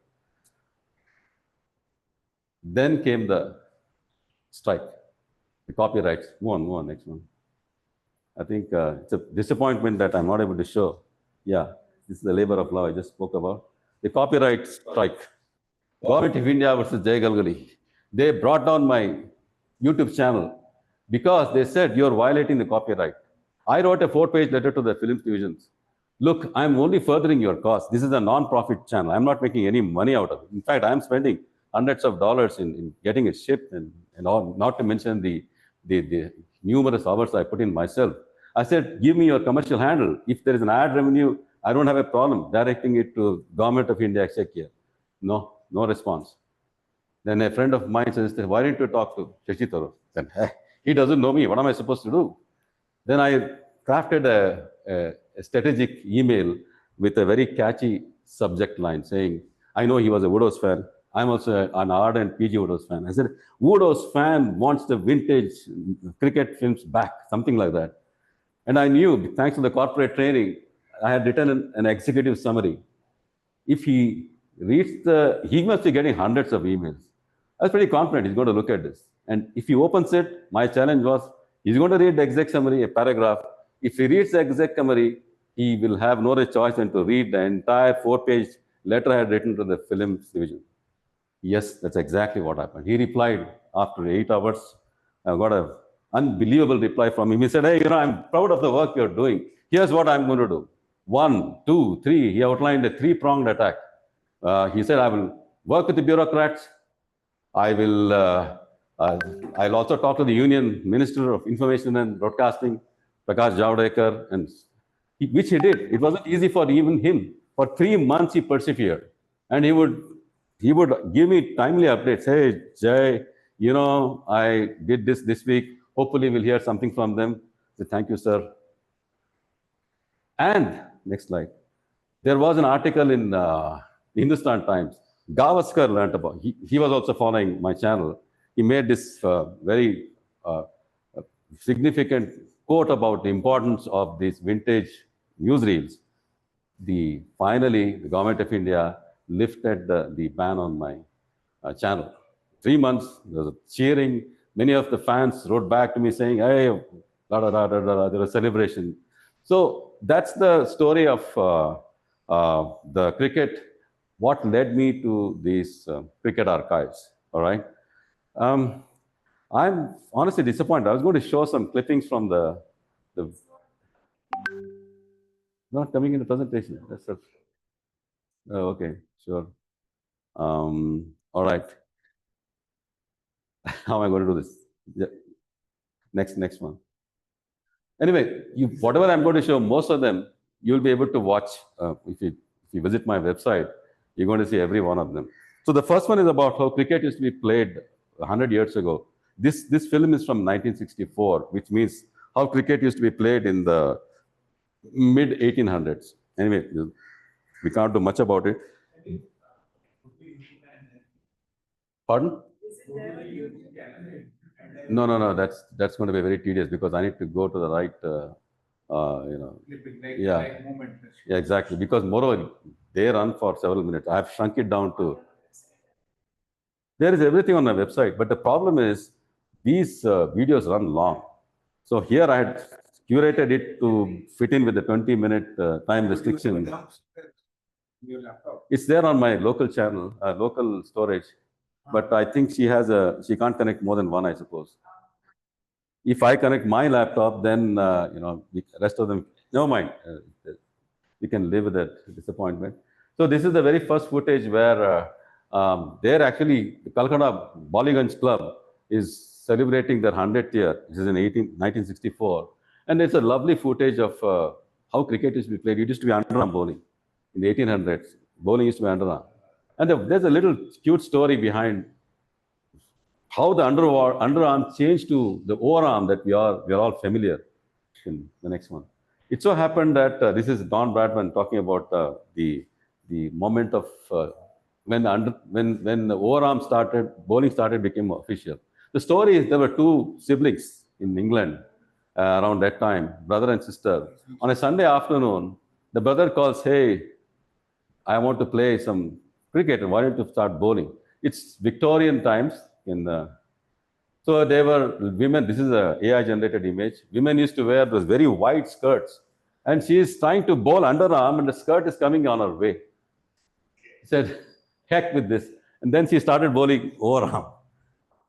S5: Then came the strike, the copyrights. Move on, next one. I think it's a disappointment that I'm not able to show. Yeah, this is the labor of love I just spoke about. The copyright strike. Government of India versus Jai. They brought down my YouTube channel because they said you're violating the copyright. I wrote a 4-page letter to the films divisions. Look, I'm only furthering your cause. This is a non-profit channel. I'm not making any money out of it. In fact, I'm spending hundreds of dollars in getting it shipped and all, not to mention the numerous hours I put in myself. I said, give me your commercial handle. If there is an ad revenue, I don't have a problem directing it to Government of India Exchequer. No response. Then a friend of mine suggested, why didn't you talk to Shashi Tharoor? Then, hey, he doesn't know me. What am I supposed to do? Then I crafted a strategic email with a very catchy subject line saying, I know he was a Widows fan. I'm also an ardent PG Widows fan. I said, Widows fan wants the vintage cricket films back, something like that. And I knew, thanks to the corporate training, I had written an executive summary. If he reads he must be getting hundreds of emails. I was pretty confident he's going to look at this. And if he opens it, my challenge was, he's going to read the exec summary, a paragraph. If he reads the exec summary, he will have no other choice than to read the entire 4-page letter I had written to the films division. Yes, that's exactly what happened. He replied after 8 hours. I got an unbelievable reply from him. He said, hey, I'm proud of the work you're doing. Here's what I'm going to do. 1, 2, 3. He outlined a 3-pronged attack. He said, I will work with the bureaucrats. I'll also talk to the Union Minister of Information and Broadcasting, Prakash Javadekar, which he did. It wasn't easy for even him. For 3 months, he persevered. And he would give me timely updates. Hey, Jai, I did this week. Hopefully, we'll hear something from them. So, thank you, sir. And, next slide. There was an article in Hindustan Times. Gavaskar learned about. He was also following my channel. He made this very significant quote about the importance of these vintage newsreels. Finally, the Government of India lifted the ban on my channel. 3 months, there was a cheering. Many of the fans wrote back to me saying, hey, there was a celebration. So that's the story of the cricket, what led me to these cricket archives, all right? I'm honestly disappointed. I was going to show some clippings from the not coming in the presentation. That's it. Oh, okay, sure. All right. How am I going to do this? Yeah. Next one. Anyway, whatever I'm going to show, most of them you'll be able to watch if you visit my website. You're going to see every one of them. So the first one is about how cricket used to be played 100 years ago. This film is from 1964, which means how cricket used to be played in the mid 1800s. Anyway, we can't do much about it. Pardon? No. That's going to be very tedious because I need to go to the right, yeah, exactly. Because moreover, they run for several minutes. I have shrunk it down to. There is everything on my website, but the problem is these videos run long. So here I had curated it to fit in with the 20-minute time restriction. It's there on my local channel, local storage, but I think she can't connect more than one, I suppose. If I connect my laptop, then the rest of them, never mind. You can live with that disappointment. So this is the very first footage where they're actually, the Calcutta Bollygunge Club is celebrating their 100th year. This is in 1964. And it's a lovely footage of how cricket used to be played. It used to be underarm bowling in the 1800s. Bowling used to be underarm. And there's a little cute story behind how the underarm changed to the overarm that we are all familiar in the next one. It so happened that this is Don Bradman talking about the moment of when the overarm started, bowling started, became official. The story is there were two siblings in England around that time, brother and sister. On a Sunday afternoon, the brother calls, "Hey, I want to play some cricket. Why don't you start bowling?" It's Victorian times. So they were women. This is a AI generated image. Women used to wear those very wide skirts, and she is trying to bowl underarm, and the skirt is coming on her way. He said, "Heck with this," and then she started bowling overarm.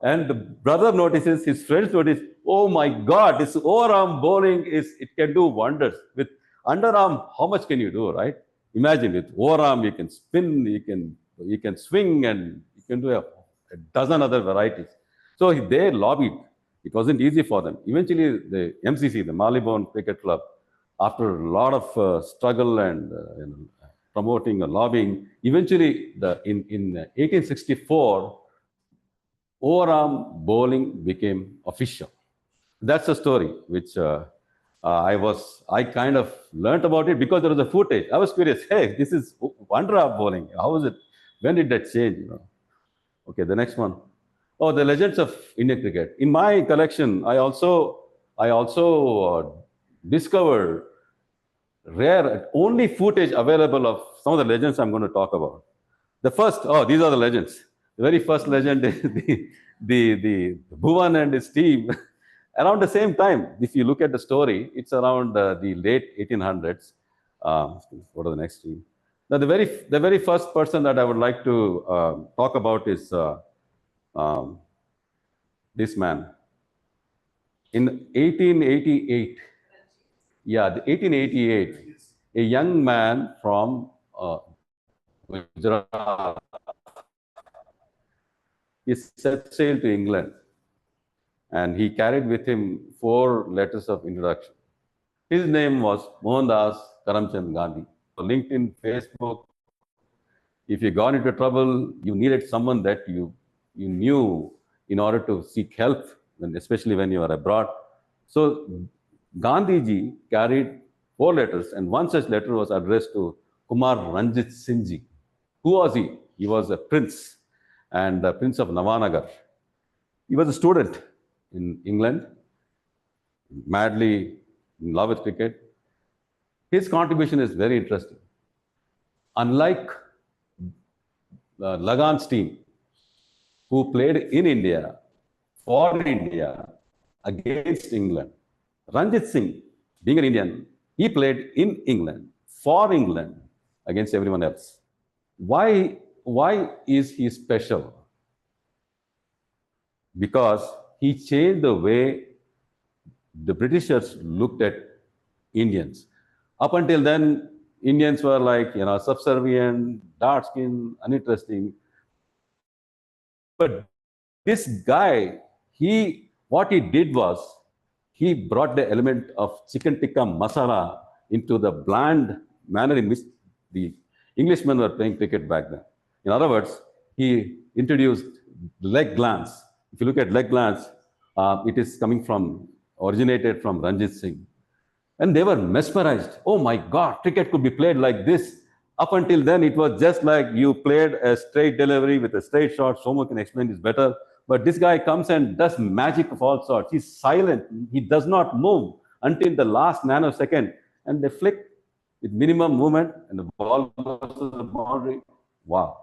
S5: And the brother notices, his friends notice, "Oh my God, this overarm bowling it can do wonders. With underarm, how much can you do, right? Imagine with overarm, you can spin, you can swing, and you can do a dozen other varieties." So they lobbied. It wasn't easy for them. Eventually, the MCC, the Marylebone Cricket Club, after a lot of struggle and promoting and lobbying, eventually in 1864, overarm bowling became official. That's a story which I kind of learned about it because there was a footage. I was curious. Hey, this is underarm bowling. How is it? When did that change? Okay, the next one. Oh, the legends of Indian cricket. In my collection, I also discovered only footage available of some of the legends I'm going to talk about. The first, these are the legends. The very first legend is the Bhuvan and his team. Around the same time, if you look at the story, it's around the late 1800s. Go to the next screen. Now, the very first person that I would like to talk about is this man. In 1888, 1888, a young man from Gujarat, he set sail to England, and he carried with him 4 letters of introduction. His name was Mohandas Karamchand Gandhi. LinkedIn, Facebook, if you got into trouble, you needed someone that you knew in order to seek help, especially when you are abroad. So Gandhiji carried 4 letters, and one such letter was addressed to Kumar Ranjit Singh Ji. Who was he? He was a prince, and the Prince of Navanagar. He was a student in England, madly in love with cricket. His contribution is very interesting. Unlike Lagan's team, who played in India, for India, against England, Ranjit Singh, being an Indian, he played in England, for England, against everyone else. Why is he special? Because he changed the way the Britishers looked at Indians. Up until then, Indians were like, subservient, dark-skinned, uninteresting. But this guy, what he did was, he brought the element of chicken tikka masala into the bland manner in which the Englishmen were playing cricket back then. In other words, he introduced leg glance. If you look at leg glance, it is originated from Ranjit Singh. And they were mesmerized. Oh my God, cricket could be played like this. Up until then, it was just like you played a straight delivery with a straight shot. Somo can explain this better. But this guy comes and does magic of all sorts. He's silent. He does not move until the last nanosecond. And they flick with minimum movement and the ball goes to the boundary. Wow.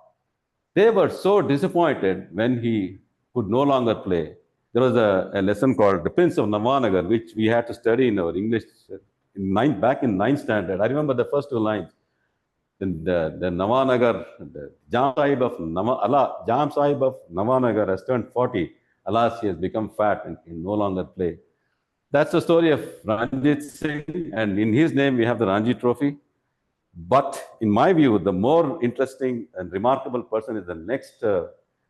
S5: They were so disappointed when he could no longer play. There was a lesson called The Prince of Navanagar, which we had to study in our English back in 9th standard. I remember the first 2 lines. The Navanagar, the Jam Sahib of Navanagar has turned 40. Alas, he has become fat and can no longer play. That's the story of Ranjit Singh, and in his name we have the Ranji Trophy. But in my view, the more interesting and remarkable person is the next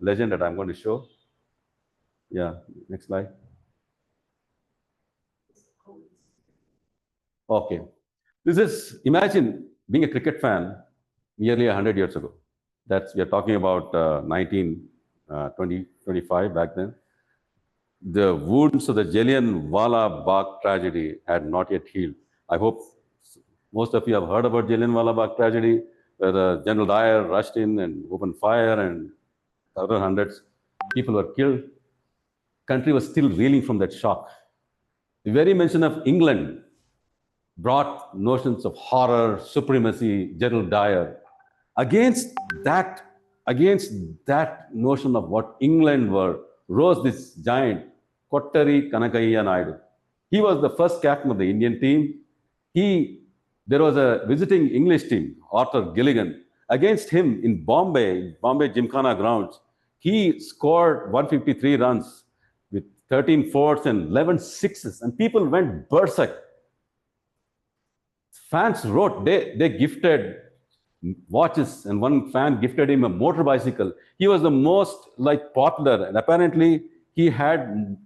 S5: legend that I'm going to show. Yeah, next slide. Okay. Imagine being a cricket fan nearly 100 years ago. We are talking about 1925 back then. The wounds of the Jallianwala Bagh tragedy had not yet healed. I hope most of you have heard about Jallianwala Bagh tragedy, where the General Dyer rushed in and opened fire and several hundreds people were killed. Country was still reeling from that shock. The very mention of England brought notions of horror, supremacy, General Dyer. Against that notion of what England were, rose this giant, Kottari Kanakaiya Naidu. He was the first captain of the Indian team. There was a visiting English team, Arthur Gilligan. Against him in Bombay Gymkhana grounds, he scored 153 runs with 13 fours and 11 sixes, and people went berserk. Fans wrote, they gifted watches, and one fan gifted him a motor bicycle. He was the most popular, and apparently he had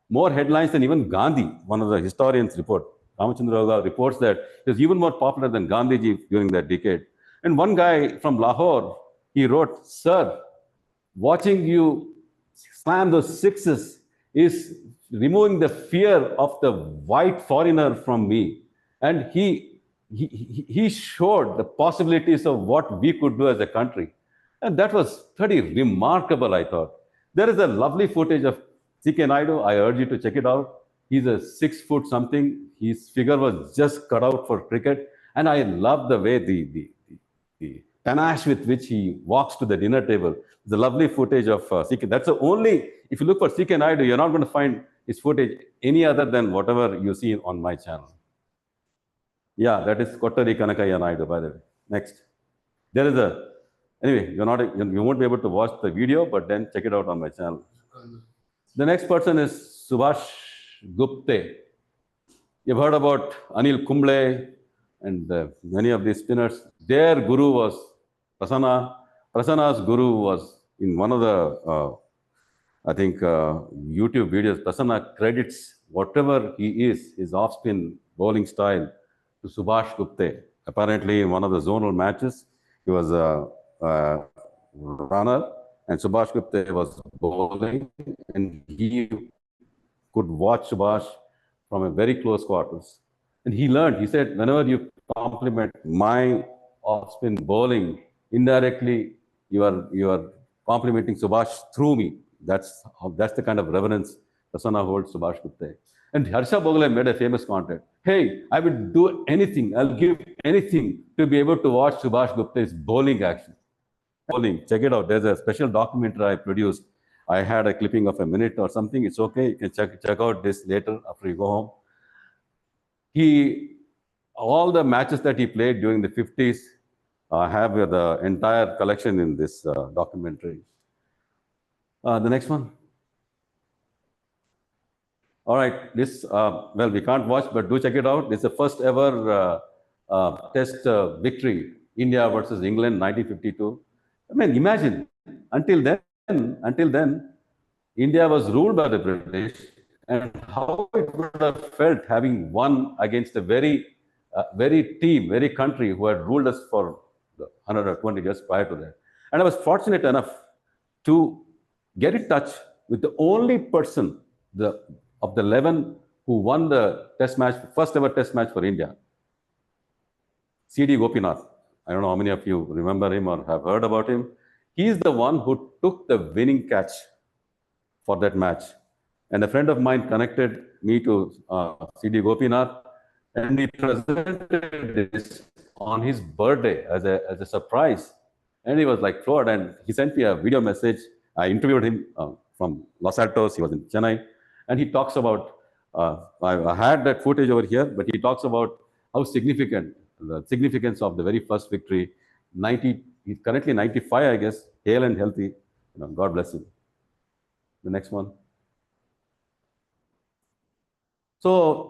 S5: more headlines than even Gandhi. One of the historians Ramachandra reports that he was even more popular than Gandhiji during that decade. And one guy from Lahore, he wrote, "Sir, watching you slam those sixes is removing the fear of the white foreigner from me." And he showed the possibilities of what we could do as a country. And that was pretty remarkable, I thought. There is a lovely footage of C.K. Naidu. I urge you to check it out. He's a 6 foot something. His figure was just cut out for cricket. And I love the way the panache with which he walks to the dinner table. The lovely footage of C.K. That's the only, if you look for C.K. Naidu, you're not going to find his footage any other than whatever you see on my channel. Yeah, that is Kottari Kanakaiya Naidu, by the way. Next. There is anyway, you won't be able to watch the video, but then check it out on my channel. The next person is Subhash Gupta. You've heard about Anil Kumble and many of these spinners. Their guru was Prasanna. Prasanna's guru was in one of the, YouTube videos. Prasanna credits whatever he is, his off-spin bowling style, to Subhash Gupta. Apparently, in one of the zonal matches, he was a runner, and Subhash Gupta was bowling, and he could watch Subhash from a very close quarters. And he learned, he said, whenever you compliment my off-spin bowling, indirectly, you are complimenting Subhash through me. That's the kind of reverence Prasanna holds Subhash Gupta. And Harsha Bhogle made a famous content. Hey, I would do anything, I'll give anything to be able to watch Subhash Gupta's bowling action. Bowling, check it out. There's a special documentary I produced. I had a clipping of a minute or something. It's okay. You can check out this later after you go home. All the matches that he played during the 50s have the entire collection in this documentary. The next one. All right, this, well, we can't watch, but do check it out. This is the first ever test victory, India versus England, 1952. I mean, imagine, until then, India was ruled by the British, and how it would have felt having won against a very country who had ruled us for 120 years prior to that. And I was fortunate enough to get in touch with the only person of the 11 who won the test match, first ever test match for India. C.D. Gopinath. I don't know how many of you remember him or have heard about him. He is the one who took the winning catch for that match. And a friend of mine connected me to C.D. Gopinath, and he presented this on his birthday as a surprise. And he was like floored, and he sent me a video message. I interviewed him from Los Altos. He was in Chennai. And he talks about, I had that footage over here, but he talks about how significant, the significance of the very first victory. He's currently 95, I guess, hale and healthy. God bless him. The next one. So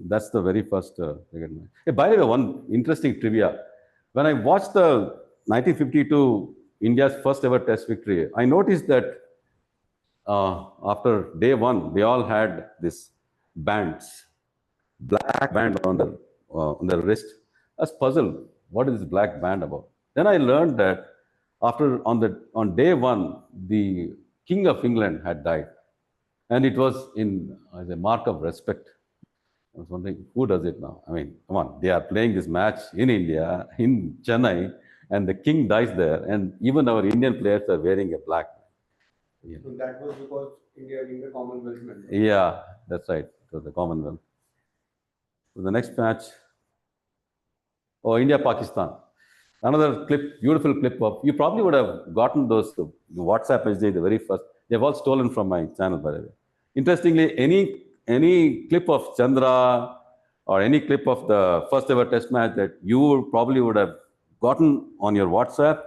S5: that's the very first. Hey, by the way, one interesting trivia. When I watched the 1952 India's first ever test victory, I noticed that after day one, they all had this bands, black band on their wrist. I was puzzled. What is this black band about? Then I learned that on day one, the King of England had died, and it was as a mark of respect. I was wondering, who does it now? I mean, come on, they are playing this match in India, in Chennai, and the king dies there, and even our Indian players are wearing a black. Yeah.
S3: So that was because India being the Commonwealth member.
S5: Yeah, that's right. It was the Commonwealth. So the next match. Oh, India-Pakistan. Another clip, beautiful clip of, you probably would have gotten those the WhatsApp message, the very first. They've all stolen from my channel, by the way. Interestingly, any clip of Chandra or any clip of the first ever test match that you probably would have gotten on your WhatsApp,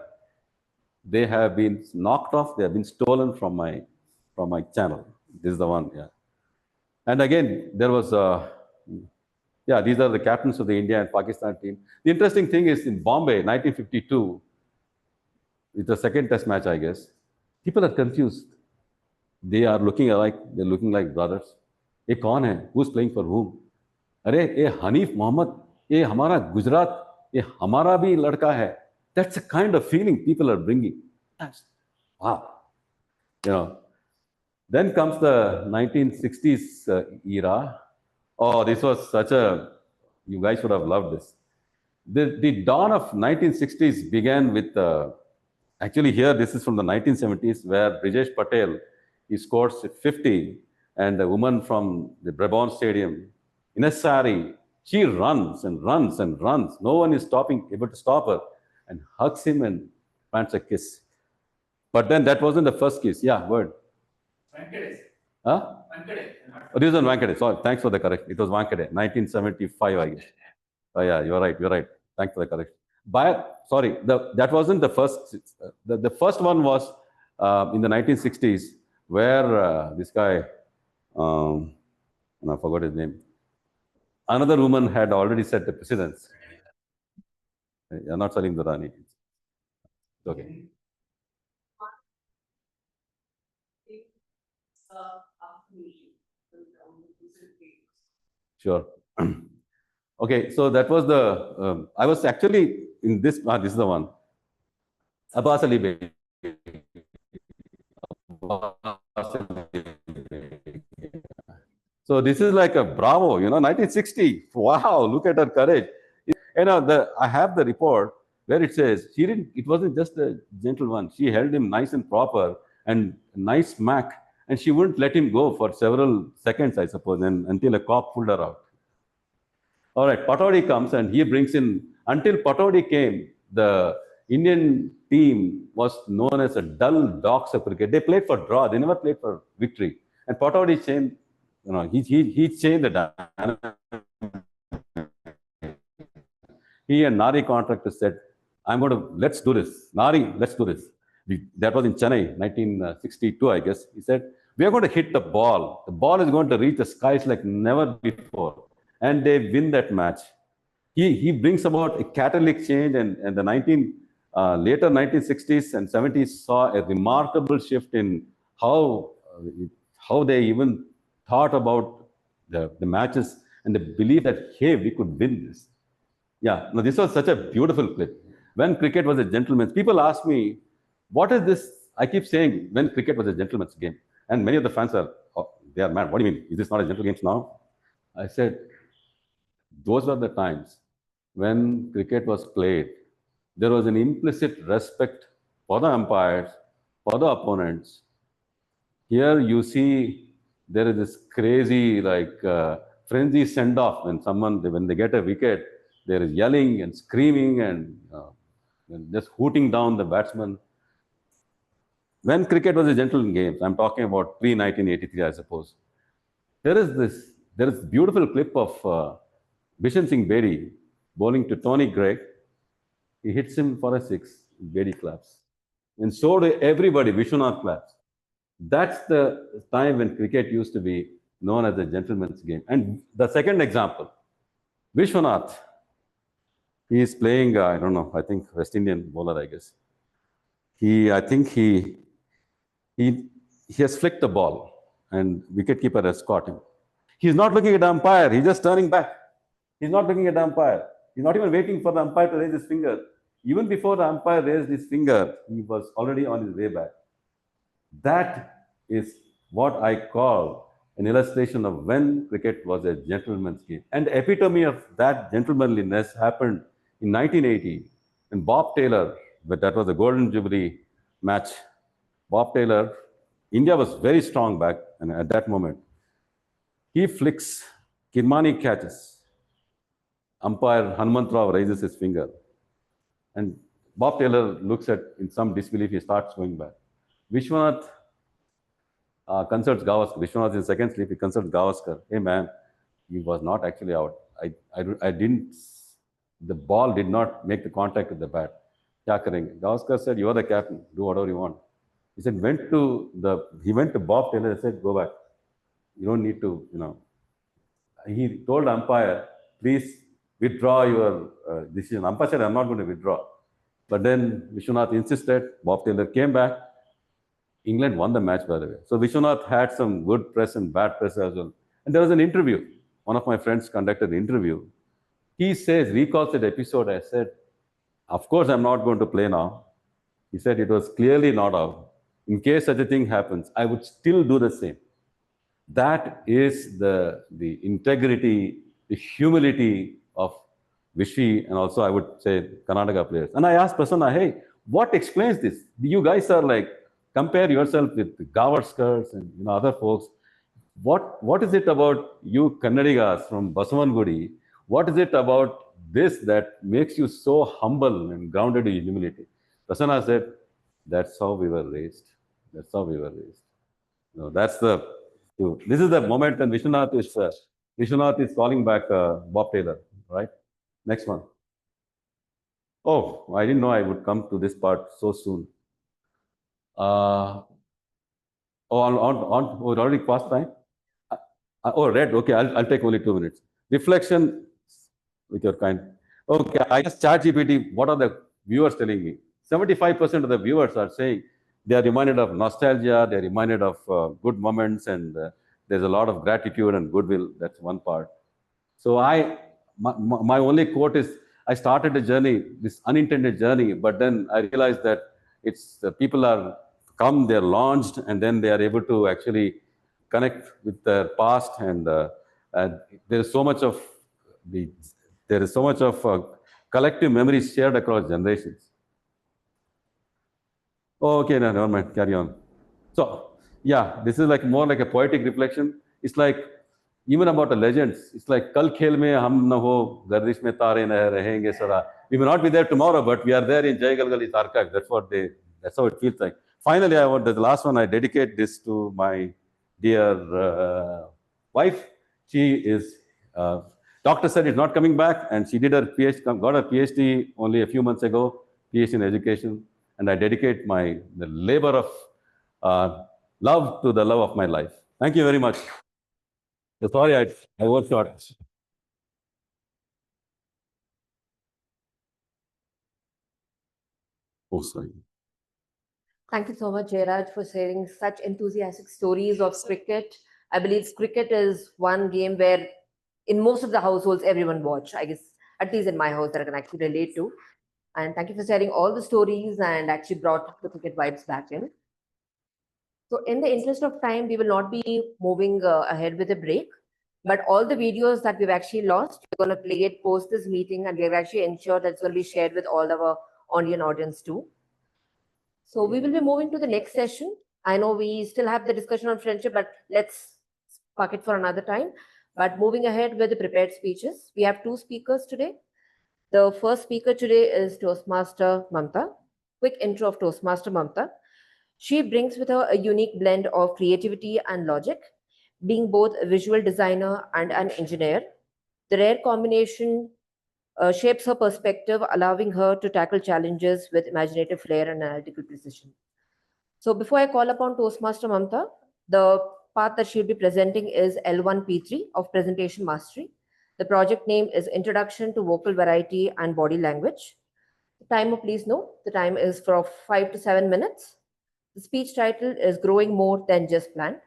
S5: they have been knocked off. They have been stolen from my channel. This is the one, yeah. And again, there was yeah, these are the captains of the India and Pakistan team. The interesting thing is in Bombay, 1952, it's the second test match, I guess. People are confused. They are looking alike. They're looking like brothers. ये कौन है? Who's playing for whom? अरे ये हनीफ मोहम्मद, ये हमारा गुजरात, ये हमारा भी लड़का है. That's the kind of feeling people are bringing. Wow. Then comes the 1960s era. Oh, this was such a, you guys would have loved this. The dawn of 1960s began with, actually here, this is from the 1970s, where Brijesh Patel, he scores 50, and the woman from the Brabant Stadium, in a sari, she runs and runs and runs. No one is able to stop her, and hugs him and plants a kiss. But then that wasn't the first kiss. Yeah, word. Huh? Oh, this is on Vankade. Sorry, thanks for the correction. It was Vankade, 1975, I guess. Oh yeah, you're right. Thanks for the correction. Sorry, that wasn't the first. The first one was in the 1960s, where this guy, I forgot his name. Another woman had already set the precedence. You're not Salim Durrani. Okay. Sure. Okay, so that was the, I was actually in this, this is the one. Abbas Ali Bey. So this is like a bravo, 1960. Wow, look at her courage. I have the report where it says, it wasn't just a gentle one. She held him nice and proper and nice smack. And she wouldn't let him go for several seconds, I suppose, until a cop pulled her out. All right, Pataudi comes and he brings in, until Pataudi came, the Indian team was known as a dull dogs of cricket. They played for draw, they never played for victory. And Pataudi changed, he changed the dynamic. He and Nari contractors said, let's do this. Nari, let's do this. That was in Chennai, 1962, I guess. He said, we are going to hit the ball. The ball is going to reach the skies like never before. And they win that match. He brings about a catalytic change, and the later 1960s and 70s saw a remarkable shift in how they even thought about the matches and the belief that, hey, we could win this. Yeah, now this was such a beautiful clip. when cricket was a gentleman's. People ask me, what is this? I keep saying, when cricket was a gentleman's game. And many of the fans are, oh, they are mad. What do you mean? Is this not a gentleman's game now? I said, those were the times when cricket was played. There was an implicit respect for the umpires, for the opponents. Here you see there is this crazy frenzy send-off when they get a wicket, there is yelling and screaming and just hooting down the batsman. When cricket was a gentleman game, I'm talking about pre-1983, I suppose. There is beautiful clip of Bishan Singh Bedi bowling to Tony Gregg. He hits him for a 6, Bedi claps. And so do everybody, Vishwanath claps. That's the time when cricket used to be known as a gentleman's game. And the second example, Vishwanath, he is playing, I don't know, I think West Indian bowler, I guess. I think he has flicked the ball and wicketkeeper has caught him. He's not looking at the umpire, he's just turning back. He's not looking at the umpire. He's not even waiting for the umpire to raise his finger. Even before the umpire raised his finger, he was already on his way back. That is what I call an illustration of when cricket was a gentleman's game. And the epitome of that gentlemanliness happened in 1980 when Bob Taylor, but that was the Golden Jubilee match. Bob Taylor, India was very strong back and at that moment. He flicks, Kirmani catches. Umpire Hanumantrao raises his finger. And Bob Taylor looks at, in some disbelief, he starts going back. Vishwanath consults Gavaskar. Vishwanath is in second sleep, he consults Gavaskar. Hey man, he was not actually out. The ball did not make the contact with the bat. Kya karenge? Gavaskar said, you are the captain, do whatever you want. He said, he went to Bob Taylor and said, go back. You don't need to, He told umpire, please withdraw your decision. Umpire said, I'm not going to withdraw. But then Vishwanath insisted, Bob Taylor came back. England won the match, by the way. So Vishwanath had some good press and bad press as well. And there was an interview. One of my friends conducted the interview. He recalls that episode. I said, of course, I'm not going to play now. He said, it was clearly not out. In case such a thing happens, I would still do the same. That is the integrity, the humility of Vishy and also I would say Karnataka players. And I asked Prasanna, hey, what explains this? You guys are like, compare yourself with the Gavaskars and other folks. What is it about you Kannadigas from Basavangudi? What is it about this that makes you so humble and grounded in humility? Prasanna said, that's how we were raised. That's how we were raised. This is the moment when Vishwanath is calling back Bob Taylor, right? Next one. Oh, I didn't know I would come to this part so soon. We're already past time? Red. Okay, I'll take only 2 minutes. Reflection with your kind. Okay, I just ChatGPT, what are the viewers telling me? 75% of the viewers are saying they are reminded of nostalgia, they're reminded of good moments, and there's a lot of gratitude and goodwill. That's one part. So my only quote is, I started a journey, this unintended journey, but then I realized that people are they're launched, and then they are able to actually connect with their past, and there is so much of collective memories shared across generations. Okay, no, never mind, carry on. So, yeah, this is more like a poetic reflection. It's like, even about the legends, it's like, Kal khel mein hum na ho, gardish mein tare nahi rahenge sara. We may not be there tomorrow, but we are there in Jai Galgali's archive. That's how it feels like. Finally, the last one, I dedicate this to my dear wife. She is, doctor said is not coming back, and she did her PhD, got her PhD only a few months ago, PhD in education. And I dedicate the labor of love to the love of my life. Thank you very much. Sorry, I overshot. Oh, sorry.
S17: Thank you so much, Jairaj, for sharing such enthusiastic stories of cricket. I believe cricket is one game where in most of the households, everyone watch. I guess, at least in my house, that I can actually relate to. And thank you for sharing all the stories and actually brought the cricket vibes back in. So in the interest of time, we will not be moving ahead with a break, but all the videos that we've actually lost, we're going to play it post this meeting, and we've actually ensured that it's going to be shared with all our online audience too. So we will be moving to the next session. I know we still have the discussion on friendship, but let's park it for another time. But moving ahead with the prepared speeches, we have two speakers today. The first speaker today is Toastmaster Mamta. Quick intro of Toastmaster Mamta. She brings with her a unique blend of creativity and logic, being both a visual designer and an engineer. The rare combination shapes her perspective, allowing her to tackle challenges with imaginative flair and analytical precision. So before I call upon Toastmaster Mamta, the part that she'll be presenting is L1P3 of Presentation Mastery. The project name is Introduction to Vocal Variety and Body Language. The timer, please note, the time is for 5 to 7 minutes. The speech title is Growing More Than Just Planned.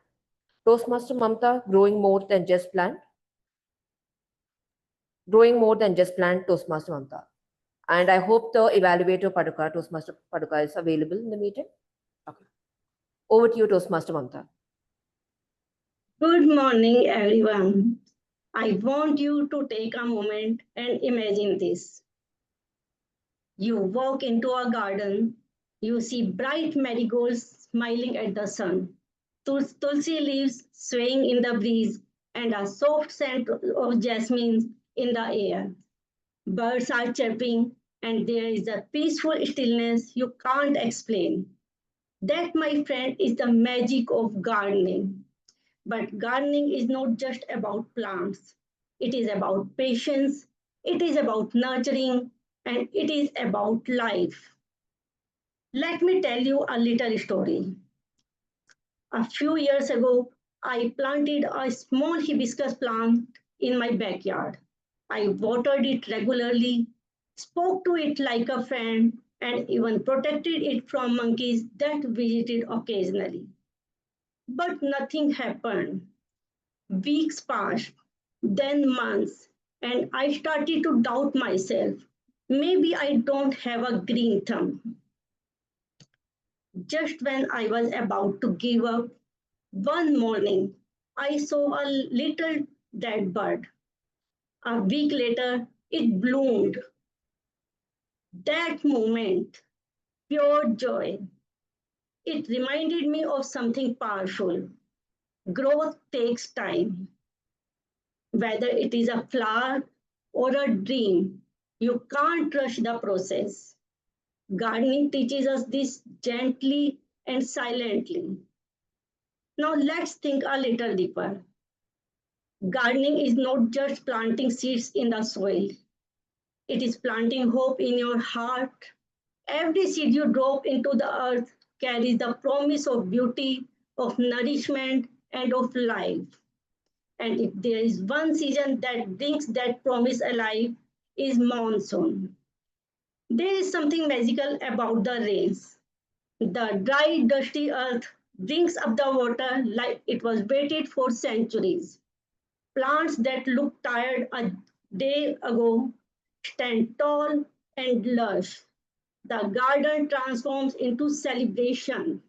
S17: Toastmaster Mamta, Growing More Than Just Planned. Growing More Than Just Planned, Toastmaster Mamta. And I hope the evaluator Paduka, Toastmaster Paduka, is available in the meeting. Okay. Over to you, Toastmaster Mamta.
S21: Good morning, everyone. I want you to take a moment and imagine this. You walk into a garden, you see bright marigolds smiling at the sun, tulsi leaves swaying in the breeze, and a soft scent of jasmine in the air. Birds are chirping, and there is a peaceful stillness you can't explain. That, my friend, is the magic of gardening. But gardening is not just about plants. It is about patience, it is about nurturing, and it is about life. Let me tell you a little story. A few years ago, I planted a small hibiscus plant in my backyard. I watered it regularly, spoke to it like a friend, and even protected it from monkeys that visited occasionally. But nothing happened. Weeks passed, then months, and I started to doubt myself. Maybe I don't have a green thumb. Just when I was about to give up, one morning I saw a little dead bird. A week later, it bloomed. That moment, pure joy. It reminded me of something powerful. Growth takes time. Whether it is a flower or a dream, you can't rush the process. Gardening teaches us this gently and silently. Now let's think a little deeper. Gardening is not just planting seeds in the soil. It is planting hope in your heart. Every seed you drop into the earth carries the promise of beauty, of nourishment, and of life. And if there is one season that brings that promise alive, is monsoon. There is something magical about the rains. The dry, dusty earth brings up the water like it was waited for centuries. Plants that looked tired a day ago stand tall and lush. The garden transforms into celebration.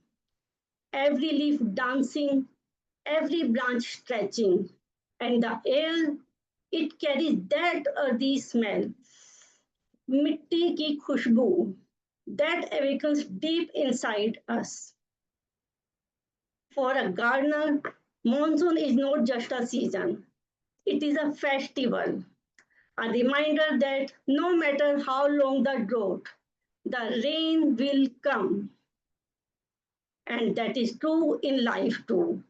S21: Every leaf dancing, every branch stretching, and the air, it carries that earthy smell. Mitti ki khushboo that awakens deep inside us. For a gardener, monsoon is not just a season. It is a festival, a reminder that no matter how long the drought, the rain will come. And that is true in life too.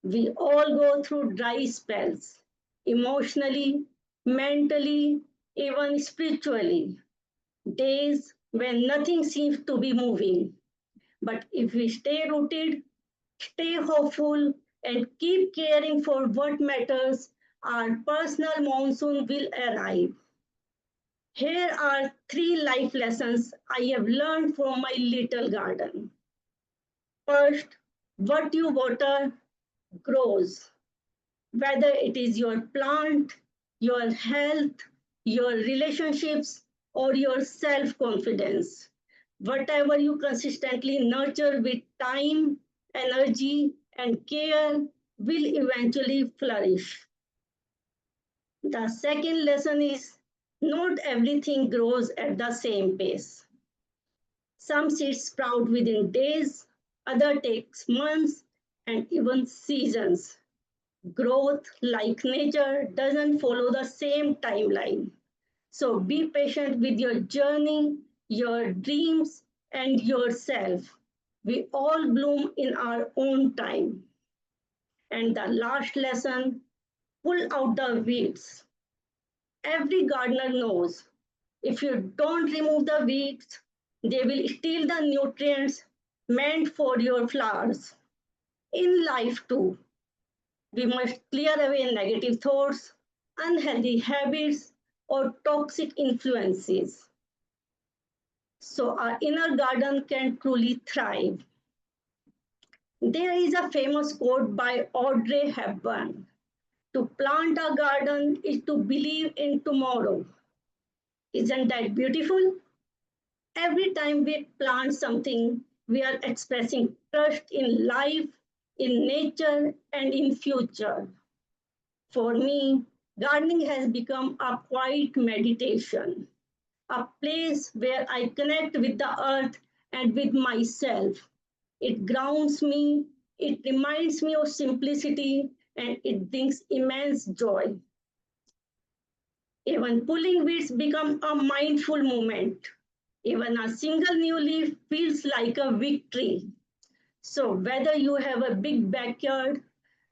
S21: We all go through dry spells, emotionally, mentally, even spiritually. Days when nothing seems to be moving. But if we stay rooted, stay hopeful, and keep caring for what matters, our personal monsoon will arrive. Here are 3 life lessons I have learned from my little garden. First, what you water grows. Whether it is your plant, your health, your relationships, or your self-confidence. Whatever you consistently nurture with time, energy, and care will eventually flourish. The second lesson is not everything grows at the same pace. Some seeds sprout within days, other takes months and even seasons. Growth, like nature, doesn't follow the same timeline. So be patient with your journey, your dreams, and yourself. We all bloom in our own time. And the last lesson, pull out the weeds. Every gardener knows if you don't remove the weeds, they will steal the nutrients meant for your flowers. In life, too, we must clear away negative thoughts, unhealthy habits, or toxic influences so our inner garden can truly thrive. There is a famous quote by Audrey Hepburn: to plant a garden is to believe in tomorrow. Isn't that beautiful? Every time we plant something, we are expressing trust in life, in nature, and in future. For me, gardening has become a quiet meditation, a place where I connect with the earth and with myself. It grounds me, it reminds me of simplicity, and it brings immense joy. Even pulling weeds become a mindful moment. Even a single new leaf feels like a victory. So whether you have a big backyard,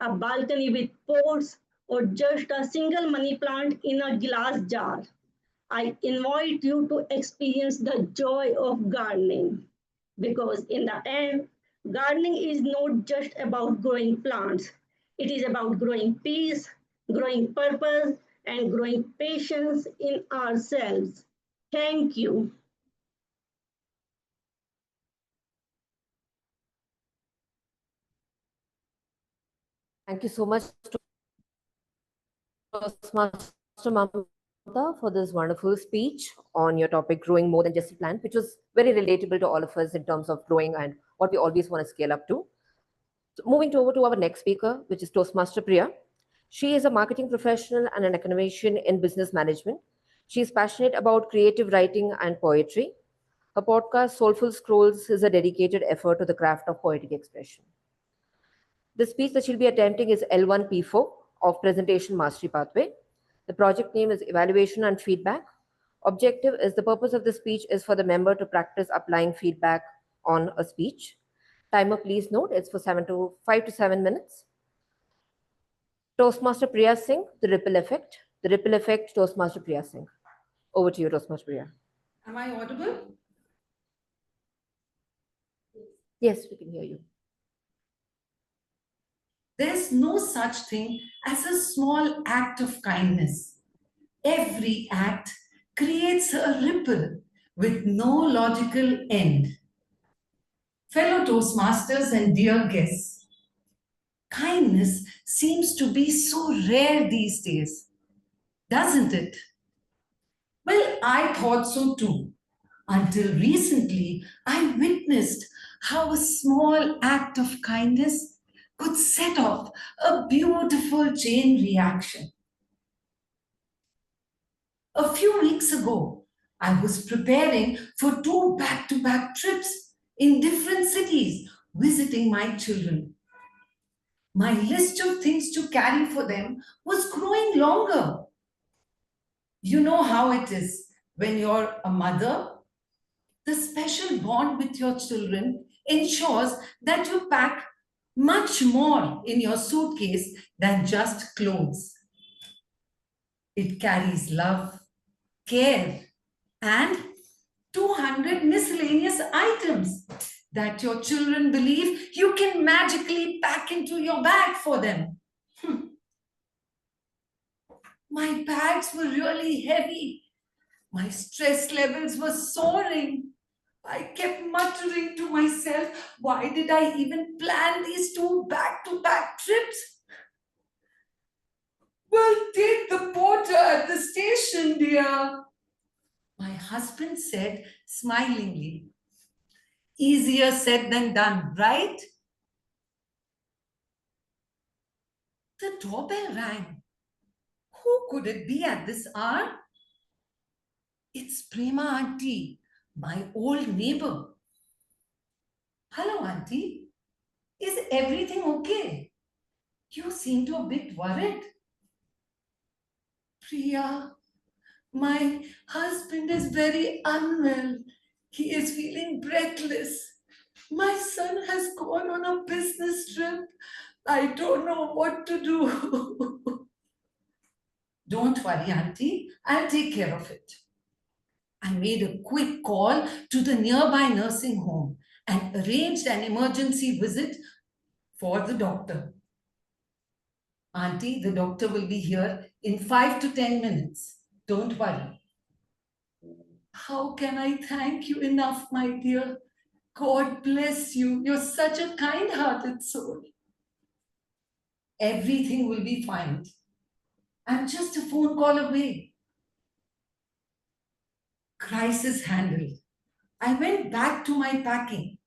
S21: a balcony with pots, or just a single money plant in a glass jar, I invite you to experience the joy of gardening. Because in the end, gardening is not just about growing plants. It is about growing peace, growing purpose, and growing patience in ourselves. Thank you.
S17: Thank you so much to Toastmaster Mamta for this wonderful speech on your topic, growing more than just a plant, which was very relatable to all of us in terms of growing and what we always want to scale up to. So moving over to our next speaker, which is Toastmaster Priya. She is a marketing professional and an academician in business management. She is passionate about creative writing and poetry. Her podcast, Soulful Scrolls, is a dedicated effort to the craft of poetic expression. The speech that she'll be attempting is L1P4 of Presentation Mastery Pathway. The project name is Evaluation and Feedback. Objective is the purpose of the speech is for the member to practice applying feedback on a speech. Timer, please note, it's for 5 to 7 minutes. Toastmaster Priya Singh, the ripple effect. The ripple effect, Toastmaster Priya Singh. Over to you, Toastmaster Priya.
S1: Am I audible?
S17: Yes, we can hear you.
S1: There's no such thing as a small act of kindness. Every act creates a ripple with no logical end. Fellow Toastmasters and dear guests, kindness seems to be so rare these days, doesn't it? Well, I thought so too, until recently I witnessed how a small act of kindness could set off a beautiful chain reaction. A few weeks ago, I was preparing for 2 back-to-back trips in different cities, visiting my children. My list of things to carry for them was growing longer. You know how it is when you're a mother. The special bond with your children ensures that you pack much more in your suitcase than just clothes. It carries love, care, and 200 miscellaneous items that your children believe you can magically pack into your bag for them. My bags were really heavy. My stress levels were soaring. I kept muttering to myself, why did I even plan these 2 back-to-back trips? Well, take the porter at the station, dear. My husband said smilingly, "Easier said than done, right?" The doorbell rang. Who could it be at this hour? It's Prema Auntie, my old neighbor. "Hello, Auntie. Is everything okay? You seem to a bit worried." "Priya, my husband is very unwell. He is feeling breathless. My son has gone on a business trip. I don't know what to do." "Don't worry, Auntie. I'll take care of it." I made a quick call to the nearby nursing home and arranged an emergency visit for the doctor. "Auntie, the doctor will be here in 5 to 10 minutes. Don't worry." "How can I thank you enough, my dear? God bless you. You're such a kind-hearted soul." "Everything will be fine. I'm just a phone call away." Crisis handled. I went back to my packing.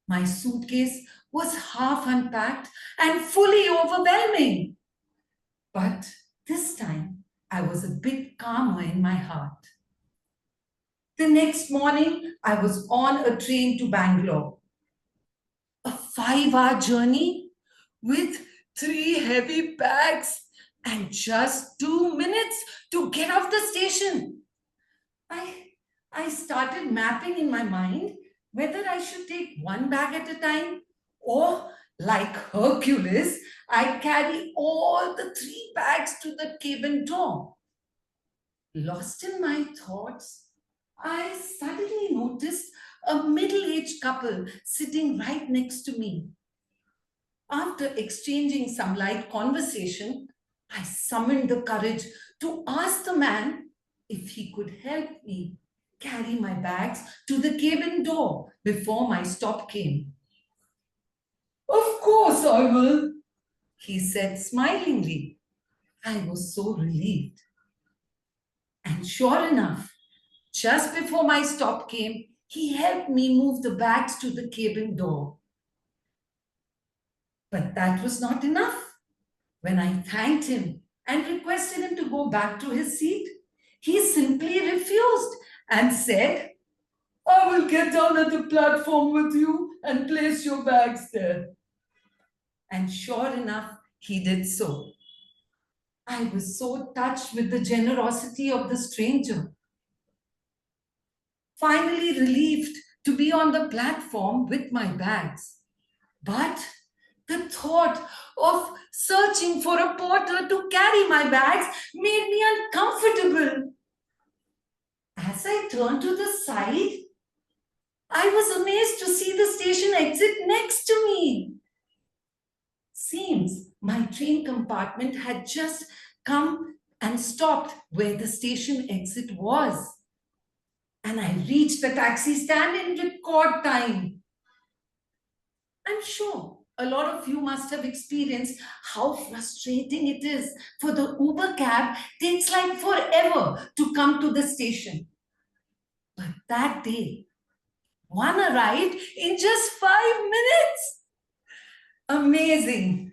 S1: My suitcase was half unpacked and fully overwhelming. But this time, I was a bit calmer in my heart. The next morning, I was on a train to Bangalore. A 5-hour journey with 3 heavy bags and just 2 minutes to get off the station. I started mapping in my mind whether I should take one bag at a time or, like Hercules, I carry all the 3 bags to the cabin door. Lost in my thoughts, I suddenly noticed a middle-aged couple sitting right next to me. After exchanging some light conversation, I summoned the courage to ask the man if he could help me carry my bags to the cabin door before my stop came. "Of course I will," he said smilingly. I was so relieved. And sure enough, just before my stop came, he helped me move the bags to the cabin door. But that was not enough. When I thanked him and requested him to go back to his seat, he simply refused and said, "I will get down at the platform with you and place your bags there." And sure enough, he did so. I was so touched with the generosity of the stranger. Finally relieved to be on the platform with my bags. But the thought of searching for a porter to carry my bags made me uncomfortable. As I turned to the side, I was amazed to see the station exit next to me. Seems my train compartment had just come and stopped where the station exit was. And I reached the taxi stand in record time. I'm sure a lot of you must have experienced how frustrating it is for the Uber cab takes like forever to come to the station. But that day, one arrived in just 5 minutes. Amazing.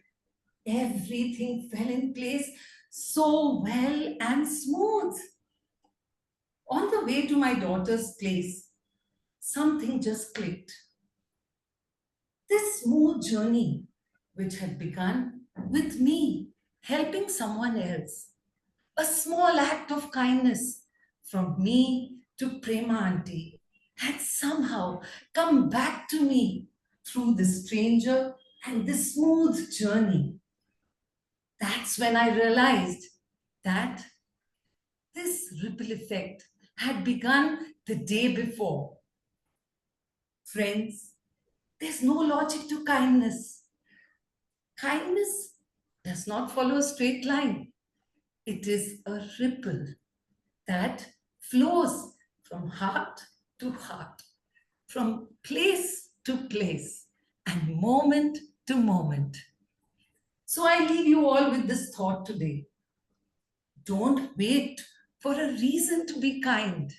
S1: Everything fell in place so well and smooth. On the way to my daughter's place, something just clicked. This smooth journey, which had begun with me helping someone else, a small act of kindness from me to Prema Auntie, had somehow come back to me through this stranger and this smooth journey. That's when I realized that this ripple effect had begun the day before. Friends, there's no logic to kindness. Kindness does not follow a straight line. It is a ripple that flows from heart to heart, from place to place, and moment to moment. So I leave you all with this thought today. Don't wait for a reason to be kind.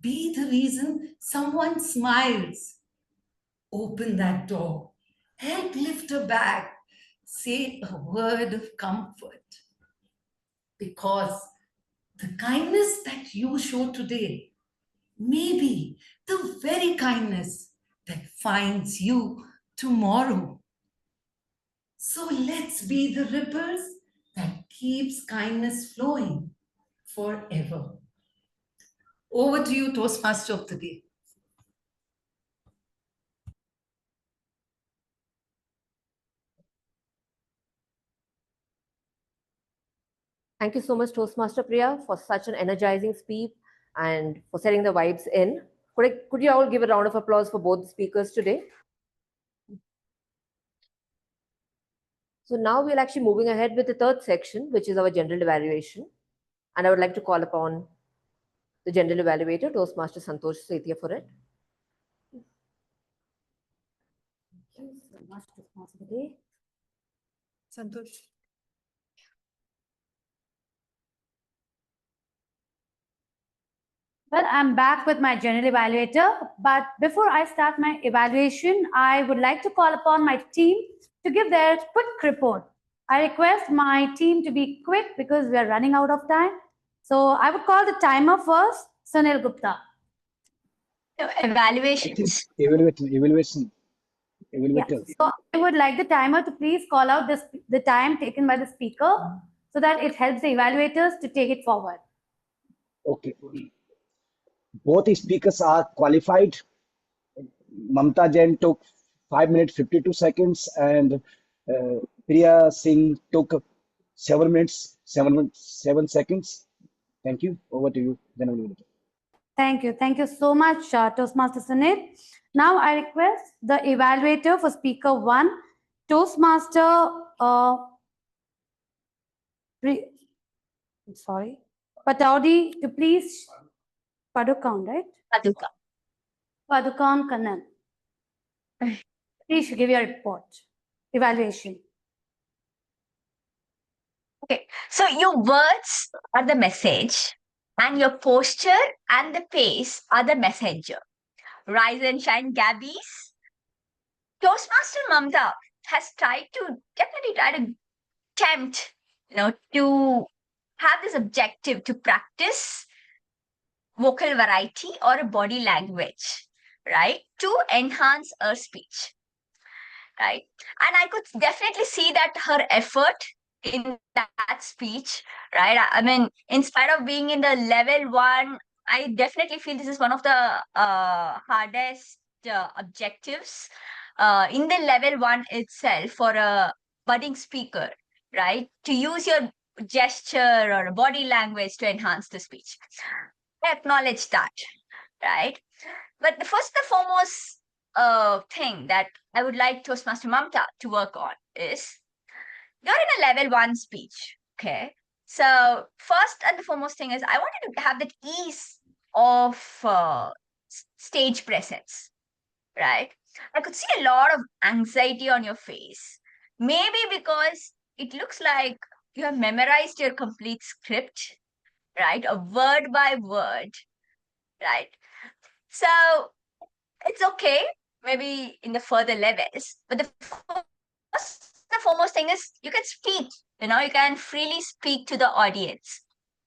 S1: Be the reason someone smiles. Open that door. Help lift a bag. Say a word of comfort. Because the kindness that you show today may be the very kindness that finds you tomorrow. So let's be the ripples that keeps kindness flowing forever. Over to you, Toastmaster of the Day.
S17: Thank you so much, Toastmaster Priya, for such an energizing speech and for setting the vibes in. Could you all give a round of applause for both the speakers today? So now we're actually moving ahead with the third section, which is our general evaluation. And I would like to call upon the general evaluator, Toastmaster Santosh Sethia, for it. Thank you so much, Toastmaster of the Day.
S2: Santosh.
S16: Well, I'm back with my general evaluator, but before I start my evaluation, I would like to call upon my team to give their quick report. I request my team to be quick because we are running out of time. So I would call the timer first, Sunil Gupta.
S9: Evaluations.
S18: Evaluation.
S16: Yeah. So I would like the timer to please call out the time taken by the speaker so that it helps the evaluators to take it forward.
S18: Okay. Both speakers are qualified. Mamta Jain took 5 minutes 52 seconds and Priya Singh took 7 minutes 7 seconds. Thank you. Over to you, General Evaluator.
S16: Thank you. Thank you so much, Toastmaster Sunil. Now I request the evaluator for speaker 1, Toastmaster Pataudi, to please Paduka, right?
S9: Paduka.
S16: Paduka Kannan. Please give your report. Evaluation.
S9: Okay, so your words are the message, and your posture and the pace are the messenger. Rise and shine, Gabbys. Toastmaster Mamta has definitely tried to tempt, to have this objective to practice vocal variety or a body language, right, to enhance her speech, right? And I could definitely see that her effort in that speech, right? I mean, in spite of being in the level 1, I definitely feel this is one of the hardest objectives in the level 1 itself for a budding speaker, right? To use your gesture or body language to enhance the speech. I acknowledge that, right? But the first and foremost thing that I would like Toastmaster Mamta to work on is you're in a level 1 speech, okay? So first and the foremost thing is I wanted to have that ease of stage presence, right? I could see a lot of anxiety on your face. Maybe because it looks like you have memorized your complete script, right? A word by word, right? So it's okay, maybe in the further levels, but the foremost thing is you can speak, you can freely speak to the audience.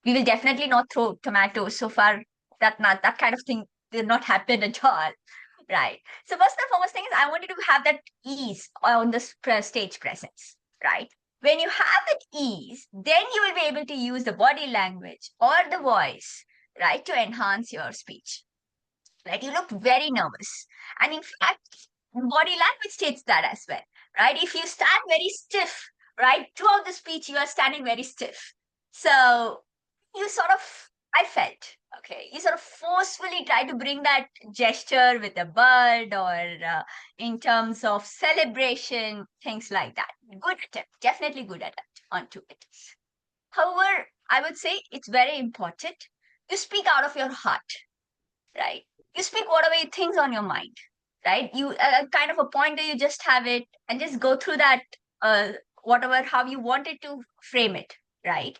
S9: We will definitely not throw tomatoes. So far, that kind of thing did not happen at all, right? So first and foremost thing is I wanted to have that ease on the stage presence, right? When you have that ease, then you will be able to use the body language or the voice, right, to enhance your speech. Right? You look very nervous. And in fact, body language states that as well, right? If you stand very stiff, right, throughout the speech, you are standing very stiff. So you I felt, okay, you sort of forcefully try to bring that gesture with a bird or in terms of celebration, things like that. Good attempt, definitely good attempt onto it. However, I would say it's very important you speak out of your heart, right? You speak whatever you think on your mind, right? You kind of a pointer, you just have it and just go through that, whatever, how you wanted to frame it, right?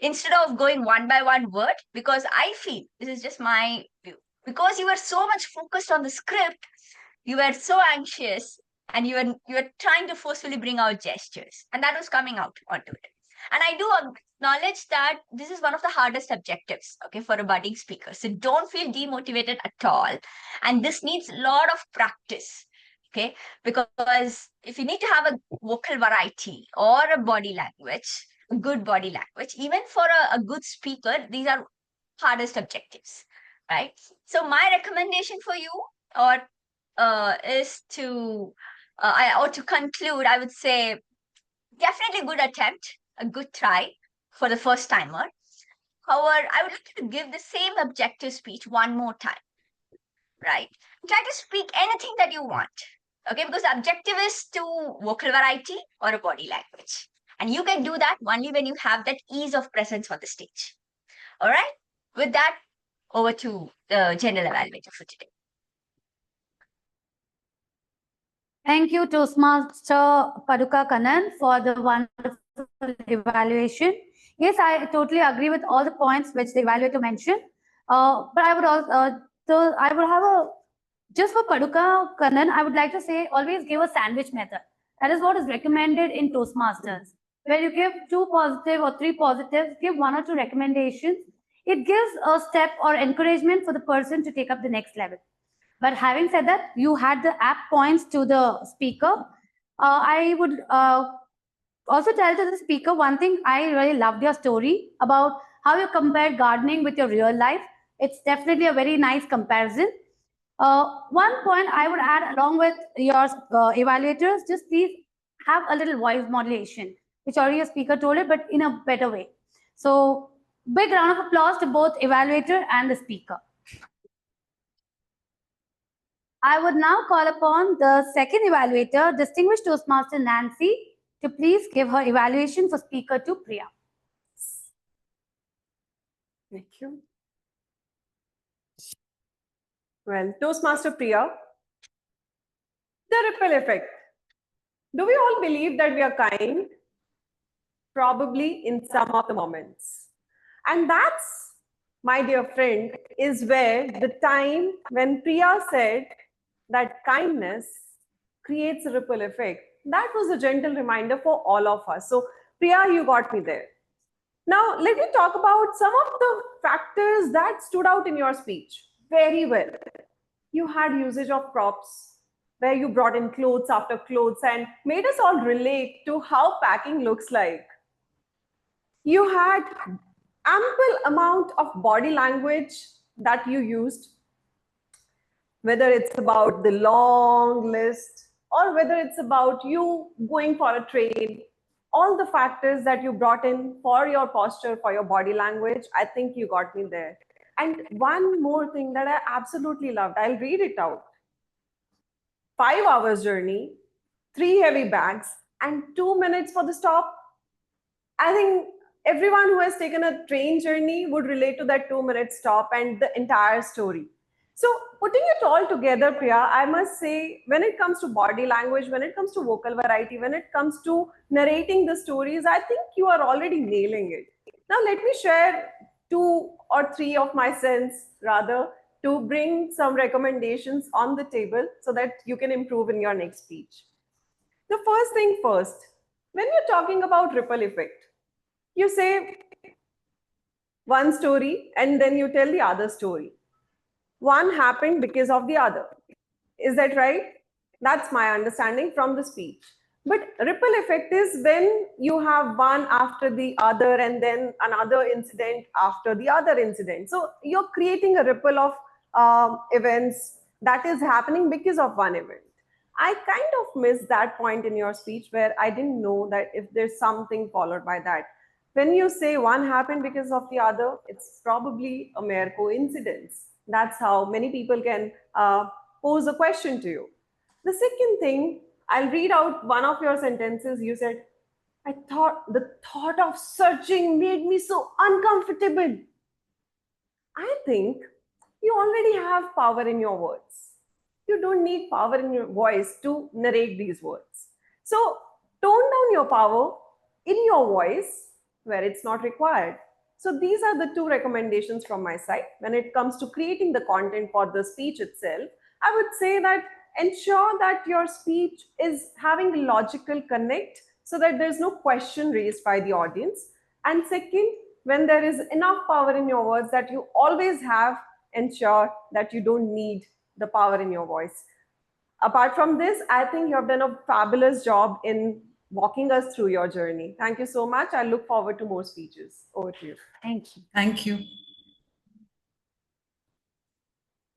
S9: instead of going one by one word, because I feel, this is just my view, because you were so much focused on the script, you were so anxious, and you were trying to forcefully bring out gestures, and that was coming out onto it. And I do acknowledge that this is one of the hardest objectives, okay, for a budding speaker. So don't feel demotivated at all. And this needs a lot of practice, okay? Because if you need to have a vocal variety or a body language, a good body language, even for a good speaker, these are hardest objectives, right? So my recommendation for you is to, or to conclude, I would say, definitely good attempt, a good try for the first timer. However, I would like you to give the same objective speech one more time, right? Try to speak anything that you want, okay? Because the objective is to vocal variety or a body language. And you can do that only when you have that ease of presence on the stage. All right? With that, over to the general evaluator for today.
S16: Thank you, Toastmaster Paduka Kannan, for the wonderful evaluation. Yes, I totally agree with all the points which the evaluator mentioned. But I would also, just for Paduka Kannan, I would like to say, always give a sandwich method. That is what is recommended in Toastmasters. Where you give 2 positive or 3 positives, give 1 or 2 recommendations. It gives a step or encouragement for the person to take up the next level. But having said that, you had the app points to the speaker. I would also tell to the speaker one thing. I really loved your story about how you compared gardening with your real life. It's definitely a very nice comparison. One point I would add along with your evaluators, just please have a little voice modulation, which already your speaker told it, but in a better way. So big round of applause to both evaluator and the speaker. I would now call upon the second evaluator, Distinguished Toastmaster Nancy, to please give her evaluation for speaker to Priya.
S2: Thank you. Well, Toastmaster Priya, the ripple effect. Do we all believe that we are kind? Probably in some of the moments. And that's, my dear friend, is where the time when Priya said that kindness creates a ripple effect. That was a gentle reminder for all of us. So, Priya, you got me there. Now, let me talk about some of the factors that stood out in your speech very well. You had usage of props, where you brought in clothes after clothes and made us all relate to how packing looks like. You had ample amount of body language that you used, whether it's about the long list or whether it's about you going for a train, all the factors that you brought in for your posture, for your body language, I think you got me there. And one more thing that I absolutely loved, I'll read it out. 5 hours journey, 3 heavy bags, and 2 minutes for the stop. I think everyone who has taken a train journey would relate to that 2-minute stop and the entire story. So putting it all together, Priya, I must say, when it comes to body language, when it comes to vocal variety, when it comes to narrating the stories, I think you are already nailing it. Now let me share 2 or 3 of my cents rather to bring some recommendations on the table so that you can improve in your next speech. The first thing first, when you're talking about ripple effect, you say one story and then you tell the other story. One happened because of the other. Is that right? That's my understanding from the speech. But ripple effect is when you have one after the other and then another incident after the other incident. So you're creating a ripple of events that is happening because of one event. I kind of missed that point in your speech where I didn't know that if there's something followed by that. When you say one happened because of the other, it's probably a mere coincidence. That's how many people can pose a question to you. The second thing, I'll read out one of your sentences. You said, the thought of searching made me so uncomfortable. I think you already have power in your words. You don't need power in your voice to narrate these words. So tone down your power in your voice where it's not required. So these are the 2 recommendations from my side. When it comes to creating the content for the speech itself, I would say that ensure that your speech is having a logical connect so that there's no question raised by the audience. And second, when there is enough power in your words that you always have, ensure that you don't need the power in your voice. Apart from this, I think you have done a fabulous job in walking us through your journey. Thank you so much. I look forward to more speeches. Over to you.
S16: Thank you.
S1: Thank you.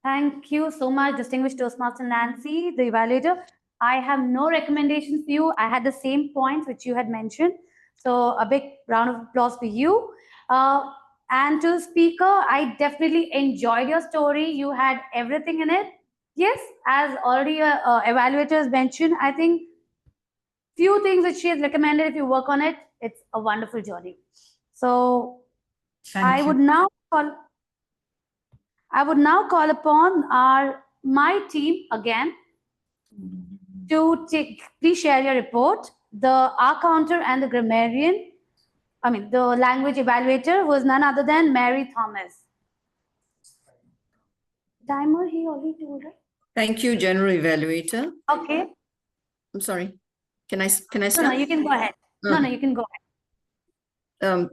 S16: Thank you so much, distinguished Toastmaster Nancy, the evaluator. I have no recommendations for you. I had the same points which you had mentioned. So a big round of applause for you. And to the speaker, I definitely enjoyed your story. You had everything in it. Yes, as already evaluator has mentioned, I think few things that she has recommended, if you work on it, it's a wonderful journey. So I would now call upon my team again to please share your report. The R counter and the grammarian, the language evaluator was none other than Mary Thomas. Timer, he already told, right?
S19: Thank you, General Evaluator.
S16: Okay.
S19: I'm sorry. Can I start?
S16: No, you can go ahead. No, you can go ahead.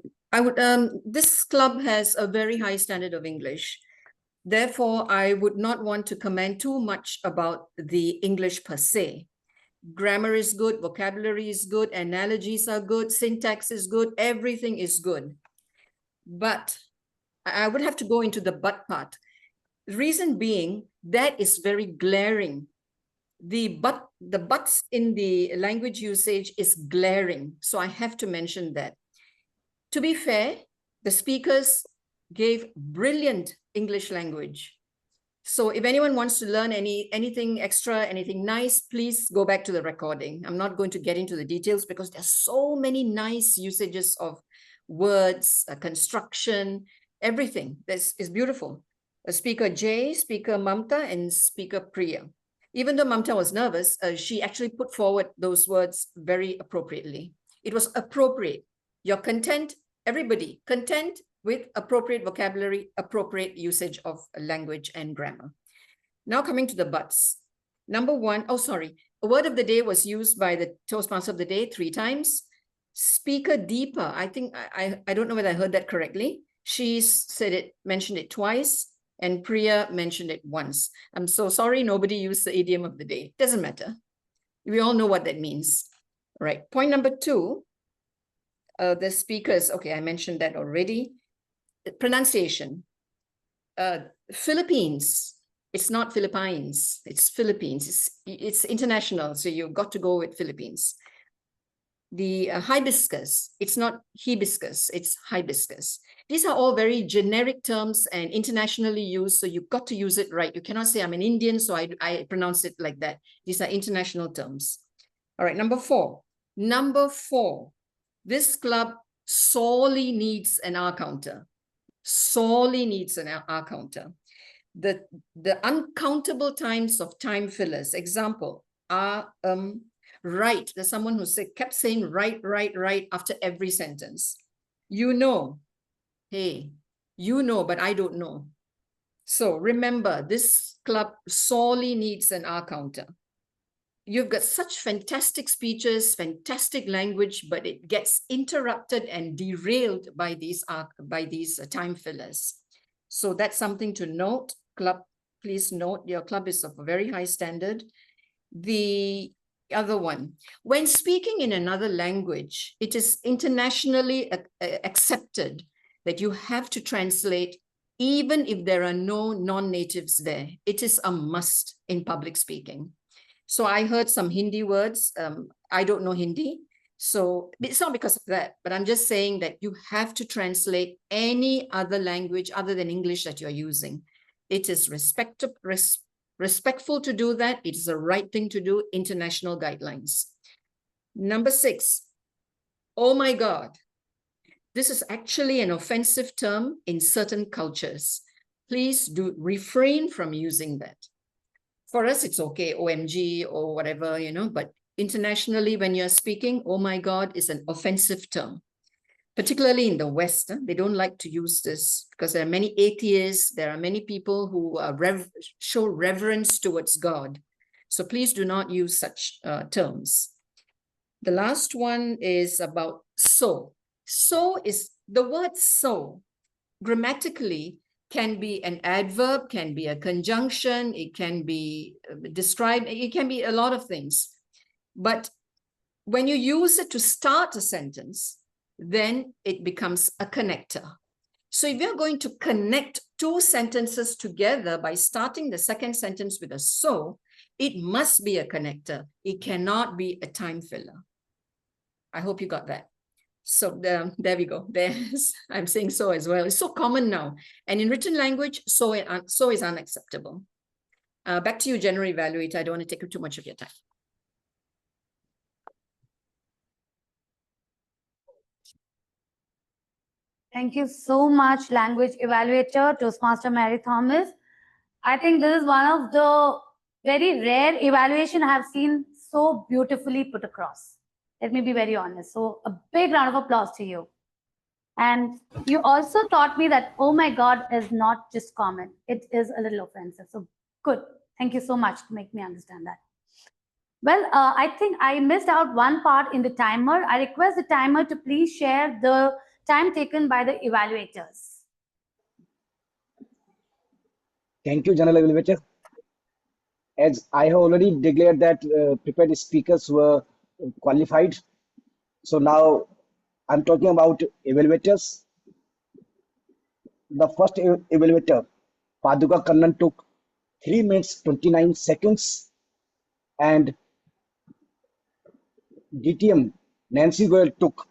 S19: This club has a very high standard of English. Therefore, I would not want to comment too much about the English per se. Grammar is good, vocabulary is good, analogies are good, syntax is good, everything is good. But I would have to go into the but part. The reason being, that is very glaring. The buts in the language usage is glaring. So I have to mention that. To be fair, the speakers gave brilliant English language. So if anyone wants to learn anything extra, anything nice, please go back to the recording. I'm not going to get into the details because there's so many nice usages of words, construction, everything. This is beautiful. Speaker Jay, Speaker Mamta, and Speaker Priya. Even though Mamta was nervous, she actually put forward those words very appropriately. It was appropriate. Your content, everybody, content with appropriate vocabulary, appropriate usage of language and grammar. Now coming to the buts. Number one, a word of the day was used by the Toastmaster of the day 3 times. Speaker Deepa, I think, I don't know whether I heard that correctly. She mentioned it twice, and Priya mentioned it once. I'm so sorry nobody used the idiom of the day. Doesn't matter. We all know what that means. All right, point number 2, the speakers, okay, I mentioned that already. Pronunciation. Philippines, it's not Philippines, it's Philippines. It's international, so you've got to go with Philippines. The hibiscus, it's not hibiscus, it's hibiscus. These are all very generic terms and internationally used, so you've got to use it right. You cannot say I'm an Indian, so I pronounce it like that. These are international terms. All right, number 4. Number 4, this club sorely needs an R counter. Sorely needs an R counter. The uncountable times of time fillers. Example, right. There's someone who kept saying right after every sentence. You know, hey, you know, but I don't know. So remember, this club sorely needs an R counter. You've got such fantastic speeches, fantastic language, but it gets interrupted and derailed by these time fillers. So that's something to note. Club, please note, your club is of a very high standard. The other one, when speaking in another language, it is internationally accepted that you have to translate even if there are no non-natives there. It is a must in public speaking. So I heard some Hindi words. I don't know Hindi. So it's not because of that, but I'm just saying that you have to translate any other language other than English that you're using. It is respectful to do that. It is the right thing to do, international guidelines. Number 6, oh my God. This is actually an offensive term in certain cultures. Please do refrain from using that. For us, it's okay, OMG or whatever, but internationally, when you're speaking, oh my God is an offensive term. particularly in the West. They don't like to use this because there are many atheists. There are many people who show reverence towards God. So please do not use such terms. The last one is about so. So is the word so grammatically can be an adverb, can be a conjunction, it can be described, it can be a lot of things. But when you use it to start a sentence, then it becomes a connector. So if you're going to connect two sentences together by starting the second sentence with a so, it must be a connector. It cannot be a time filler. I hope you got that. So there we go. I'm saying so as well. It's so common now. And in written language, so is unacceptable. Back to you, General Evaluator. I don't want to take up too much of your time.
S16: Thank you so much, Language Evaluator, Toastmaster Mary Thomas. I think this is one of the very rare evaluation I have seen so beautifully put across. Let me be very honest. So a big round of applause to you. And you also taught me that, oh my God, is not just common. It is a little offensive. So good. Thank you so much to make me understand that. Well, I think I missed out one part in the timer. I request the timer to please share the time taken by the evaluators.
S18: Thank you, General Evaluator. As I have already declared that prepared speakers were qualified. So now I'm talking about evaluators. The first evaluator, Paduka Kannan, took 3 minutes 29 seconds, and DTM Nancy Goel took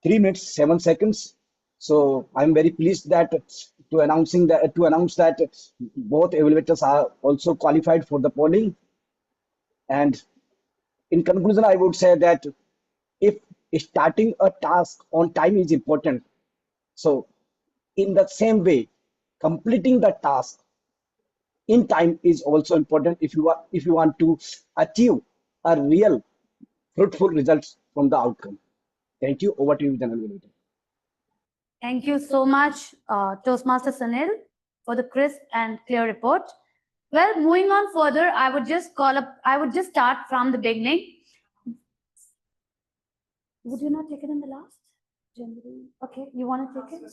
S18: 3 minutes 7 seconds. So I'm very pleased that to announce that both evaluators are also qualified for the polling. And in conclusion, I would say that if starting a task on time is important, so in the same way, completing the task in time is also important if you want to achieve a real fruitful results from the outcome. Thank you. Over to you, General Evaluator.
S16: Thank you so much, Toastmaster Sunil, for the crisp and clear report. Well, moving on further, I would just start from the beginning. Would you not take it in the last? Generally? Okay, you want to take it?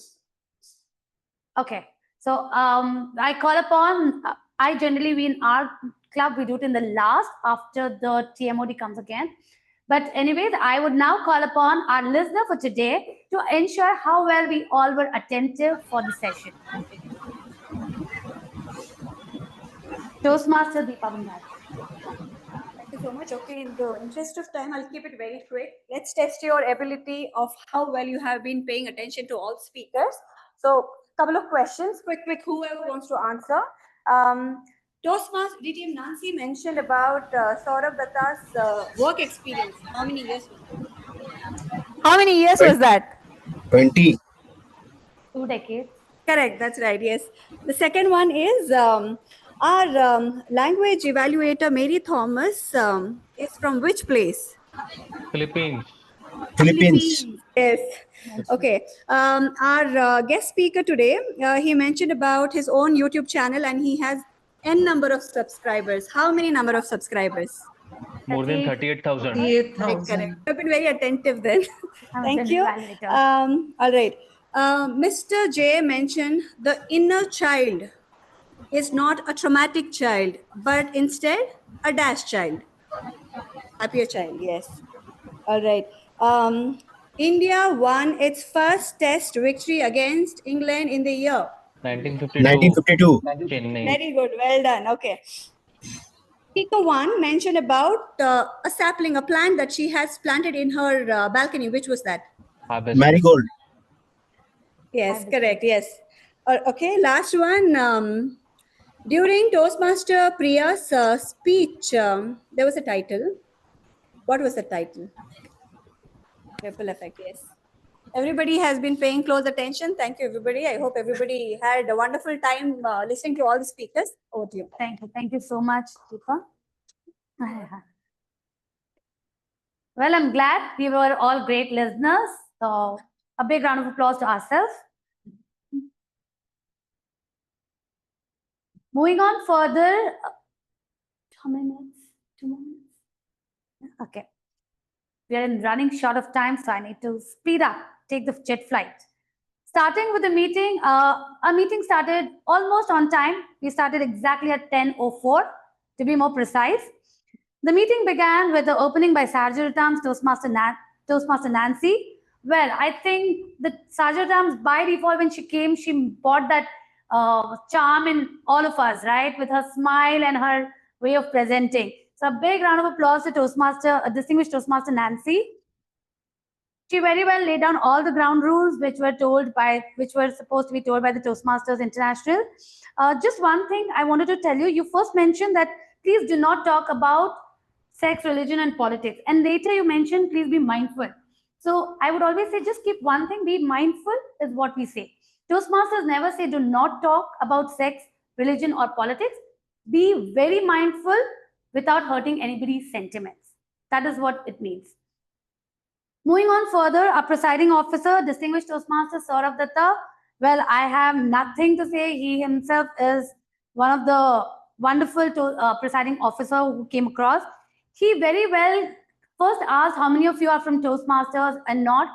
S16: Okay, so I call upon, I generally, in our club, we do it in the last after the TMOD comes again. But anyways, I would now call upon our listener for today to ensure how well we all were attentive for the session. Toastmaster Deepa Bhandari.
S2: Thank you so much. Okay, in the interest of time, I'll keep it very quick. Let's test your ability of how well you have been paying attention to all speakers. So, couple of questions, quick, whoever wants to answer. Toastmaster DTM Nancy mentioned about Sourav Dutta's work experience. How many years was that? How many years was that?
S4: 20.
S16: 2 decades.
S2: Correct, that's right, yes. The second one is our language evaluator, Mary Thomas, is from which place?
S4: Philippines.
S2: Yes. Okay. Our guest speaker today, he mentioned about his own YouTube channel and he has n number of subscribers. How many number of subscribers?
S4: More than 38,000.
S2: 38,000. I've been very attentive then. Thank you. All right. Mr. J mentioned the inner child is not a traumatic child, but instead a dash child. Happier child, yes. All right. India won its first test victory against England in the year
S4: 1952. Chennai.
S2: Very good. Well done. Okay. Speaker 1 mentioned about a sapling, a plant that she has planted in her balcony. Which was that?
S4: Marigold.
S2: Yes, correct. Yes. Okay. Last one. During Toastmaster Priya's speech, there was a title. What was the title? Ripple effect. Yes. Everybody has been paying close attention. Thank you, everybody. I hope everybody had a wonderful time listening to all the speakers. Over to you.
S16: Thank you. Thank you so much, Deepa. Well, I'm glad we were all great listeners. So A big round of applause to ourselves. Moving on further. How many minutes? 2 more minutes? Okay. We are running short of time, so I need to speed up, take the jet flight. Starting with the meeting, our meeting started almost on time. We started exactly at 10:04, to be more precise. The meeting began with the opening by Sarjaratam's Toastmaster Nancy. Well, I think the Sarjaratam's, by default, when she came, she brought that charm in all of us, right? With her smile and her way of presenting. So a big round of applause to distinguished Toastmaster Nancy. She very well laid down all the ground rules which were supposed to be told by the Toastmasters International. Just one thing I wanted to tell you. You first mentioned that please do not talk about sex, religion, and politics. And later you mentioned please be mindful. So I would always say just keep one thing, be mindful is what we say. Toastmasters never say do not talk about sex, religion, or politics. Be very mindful without hurting anybody's sentiments. That is what it means. Moving on further, our presiding officer, distinguished Toastmaster Sourav Dutta. Well, I have nothing to say. He himself is one of the wonderful presiding officer who came across. He very well first asked how many of you are from Toastmasters and not.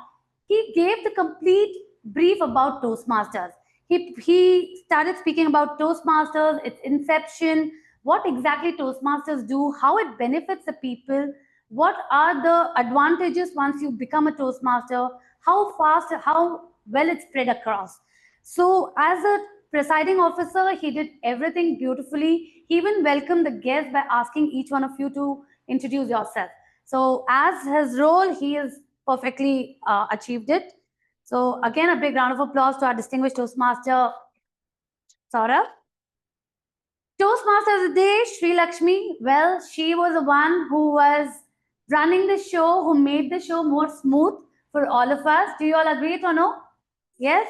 S16: He gave the complete brief about Toastmasters. He started speaking about Toastmasters, its inception, what exactly Toastmasters do, how it benefits the people, what are the advantages once you become a Toastmaster, how fast, how well it's spread across. So as a presiding officer, he did everything beautifully. He even welcomed the guests by asking each one of you to introduce yourself. So as his role, he has perfectly achieved it. So again, a big round of applause to our distinguished Toastmaster, Sourav. Toastmaster of the day, Sree Lakshmi. Well, she was the one who was running the show, who made the show more smooth for all of us. Do you all agree or no? Yes?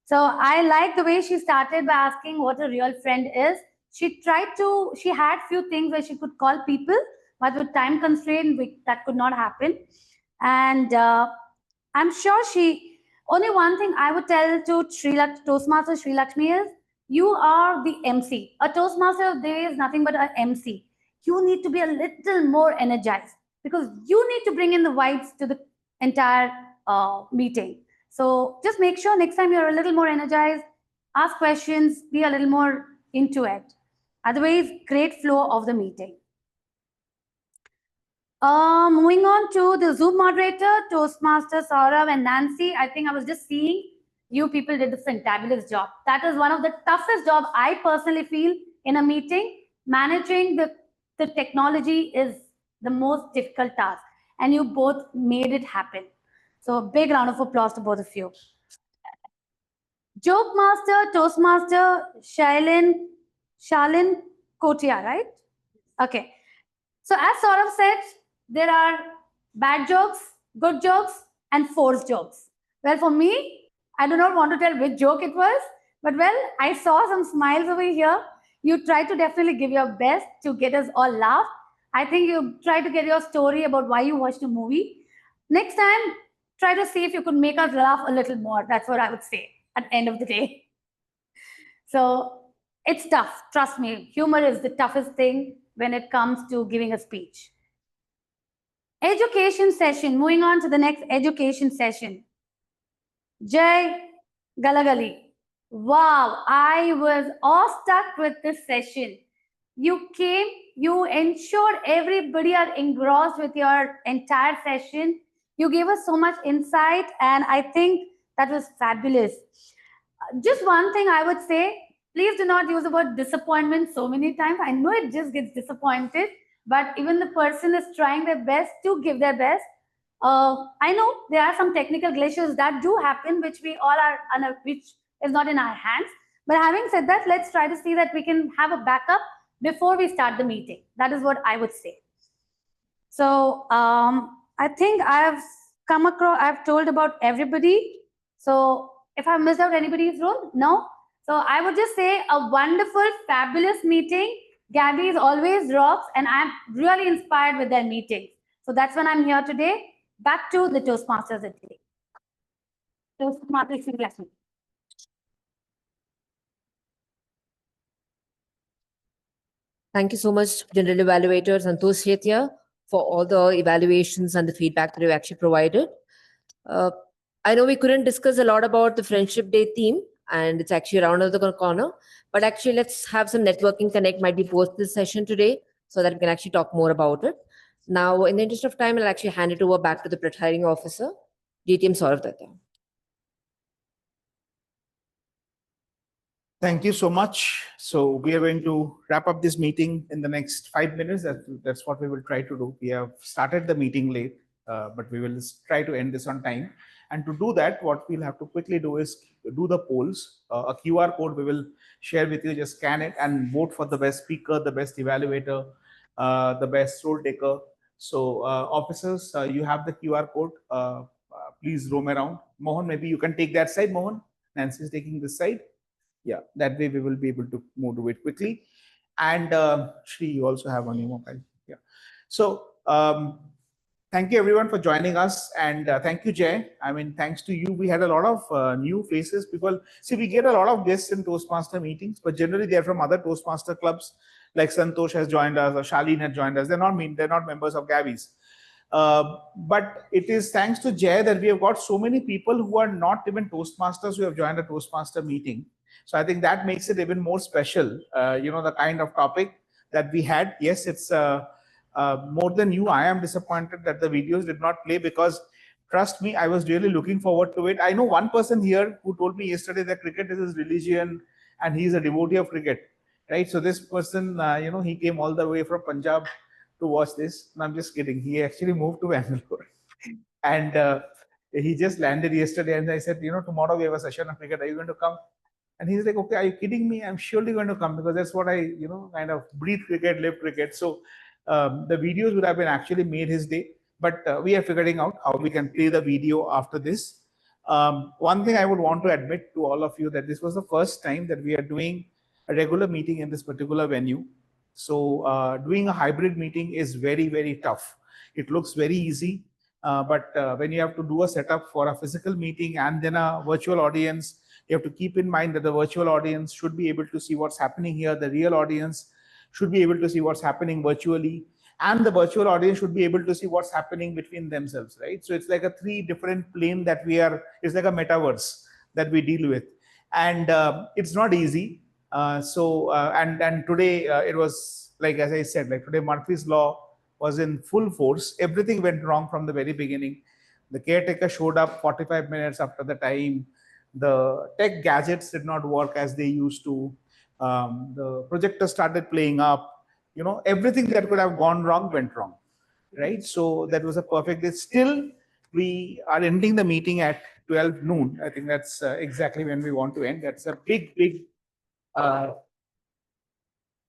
S16: So I like the way she started by asking what a real friend is. She had few things where she could call people, but with time constraint, that could not happen. And I'm sure only one thing I would tell to Toastmaster Sree Lakshmi is, you are the MC. A Toastmaster of the day is nothing but an MC. You need to be a little more energized because you need to bring in the vibes to the entire meeting. So just make sure next time you're a little more energized, ask questions, be a little more into it. Otherwise, great flow of the meeting. Moving on to the Zoom moderator, Toastmaster Sourav and Nancy. I think I was just seeing you people did the fantabulous job. That is one of the toughest jobs I personally feel in a meeting. Managing the technology is the most difficult task, and you both made it happen. So a big round of applause to both of you. Joke Master, Toastmaster, Shalin Kotia, right? Okay. So as Sourav said, there are bad jokes, good jokes, and forced jokes. Well, for me, I do not want to tell which joke it was, but well, I saw some smiles over here. You try to definitely give your best to get us all laugh. I think you try to get your story about why you watched a movie. Next time, try to see if you could make us laugh a little more. That's what I would say at the end of the day. So it's tough. Trust me, humor is the toughest thing when it comes to giving a speech. Education session. Moving on to the next education session. Jai Galagali. Wow, I was awestruck with this session. You came, you ensured everybody are engrossed with your entire session. You gave us so much insight, and I think that was fabulous. Just one thing I would say, please do not use the word disappointment so many times. I know it just gets disappointed, but even the person is trying their best to give their best. I know there are some technical glitches that do happen, which we all are, which is not in our hands. But having said that, let's try to see that we can have a backup before we start the meeting. That is what I would say. So I think I've come across, I've told about everybody. So if I've missed out anybody's role, no. So I would just say a wonderful, fabulous meeting. Gabbys always rocks, and I'm really inspired with their meetings. So that's when I'm here today. Back to the Toastmasters today. Toastmasters Lakshmi.
S17: Thank you so much, General Evaluator Santosh Sethia, for all the evaluations and the feedback that you actually provided. I know we couldn't discuss a lot about the Friendship Day theme, and it's actually around the corner, but actually let's have some networking connect might be post this session today so that we can actually talk more about it. Now, in the interest of time, I'll actually hand it over back to the presiding officer, DTM Sourav Dutta.
S3: Thank you so much. So we are going to wrap up this meeting in the next 5 minutes. That's what we will try to do. We have started the meeting late, but we will try to end this on time. And to do that, what we'll have to quickly do is do the polls. A QR code we will share with you. Just scan it and vote for the best speaker, the best evaluator, the best role taker. So officers, you have the QR code. Please roam around. Mohan, maybe you can take that side, Mohan. Nancy is taking this side. Yeah, that way we will be able to move to it quickly. And Sree, you also have on your mobile. Yeah. So thank you everyone for joining us, and thank you, Jay. I mean, thanks to you, we had a lot of new faces. People, see, we get a lot of guests in Toastmaster meetings, but generally they're from other Toastmaster clubs, like Santosh has joined us or Shalin has joined us. They're not members of Gabbys. But it is thanks to Jay that we have got so many people who are not even Toastmasters who have joined a Toastmaster meeting. So I think that makes it even more special. The kind of topic that we had. Yes, it's more than you. I am disappointed that the videos did not play, because trust me, I was really looking forward to it. I know one person here who told me yesterday that cricket is his religion and he's a devotee of cricket, right? So this person, he came all the way from Punjab to watch this. And I'm just kidding. He actually moved to Bangalore and he just landed yesterday. And I said, tomorrow we have a session of cricket. Are you going to come? And he's like, okay, are you kidding me? I'm surely going to come, because that's what I, kind of breathe cricket, live cricket. So the videos would have been actually made his day, but we are figuring out how we can play the video after this. One thing I would want to admit to all of you, that this was the first time that we are doing a regular meeting in this particular venue. So doing a hybrid meeting is very, very tough. It looks very easy, but when you have to do a setup for a physical meeting and then a virtual audience, you have to keep in mind that the virtual audience should be able to see what's happening here. The real audience should be able to see what's happening virtually, and the virtual audience should be able to see what's happening between themselves, right? So it's like a 3 different plane that it's like a metaverse that we deal with. And it's not easy. And today it was, like, as I said, like today Murphy's Law was in full force. Everything went wrong from the very beginning. The caretaker showed up 45 minutes after the time. The tech gadgets did not work as they used to. The projector started playing up. Everything that could have gone wrong went wrong, right? So that was a perfect day. Still, we are ending the meeting at 12 noon. I think that's exactly when we want to end. That's a big, big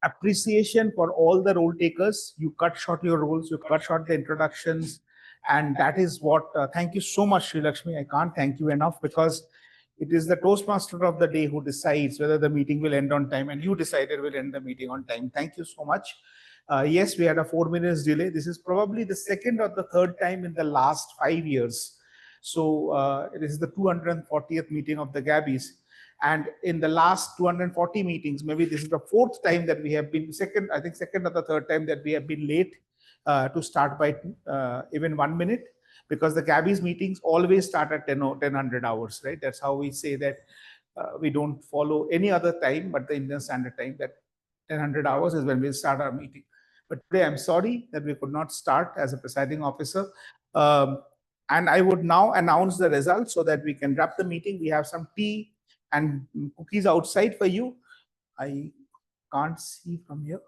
S3: appreciation for all the role takers. You cut short your roles, you cut short the introductions, and that is what, thank you so much, Sri Lakshmi. I can't thank you enough, because it is the Toastmaster of the day who decides whether the meeting will end on time, and you decided we'll end the meeting on time. Thank you so much. Yes, we had a 4 minutes delay. This is probably the second or the third time in the last 5 years. So it is the 240th meeting of the Gabbys. And in the last 240 meetings, maybe this is the 4th time that we have been second or the third time that we have been late to start by even 1 minute. Because the Gabbys meetings always start at 10:00 hours, right? That's how we say that we don't follow any other time but the Indian Standard Time, that 10:00 hours is when we start our meeting. But today I'm sorry that we could not start as a presiding officer. And I would now announce the results so that we can wrap the meeting. We have some tea and cookies outside for you. I can't see from here.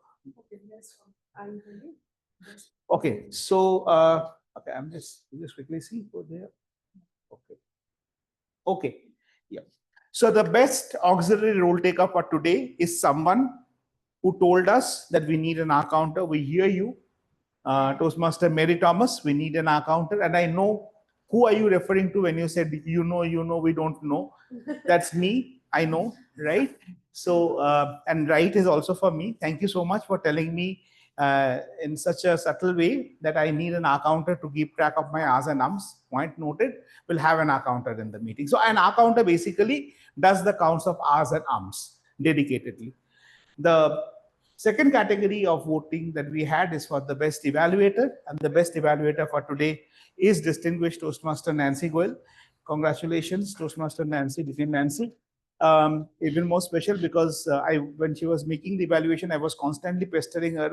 S3: Okay, so okay, I'm just quickly see over there. Okay, yeah. So the best auxiliary role taker for today is someone who told us that we need an R counter. We hear you, Toastmaster Mary Thomas. We need an R counter, and I know who are you referring to when you said we don't know. That's me. I know, right? So and right is also for me. Thank you so much for telling me in such a subtle way that I need an accounter to keep track of my R's and Ums. Point noted, we'll have an accounter in the meeting. So an accounter basically does the counts of R's and Ums dedicatedly. The second category of voting that we had is for the best evaluator, and the best evaluator for today is distinguished Toastmaster Nancy Goel. Congratulations, Toastmaster Nancy, Deacon Nancy. Even more special because when she was making the evaluation, I was constantly pestering her.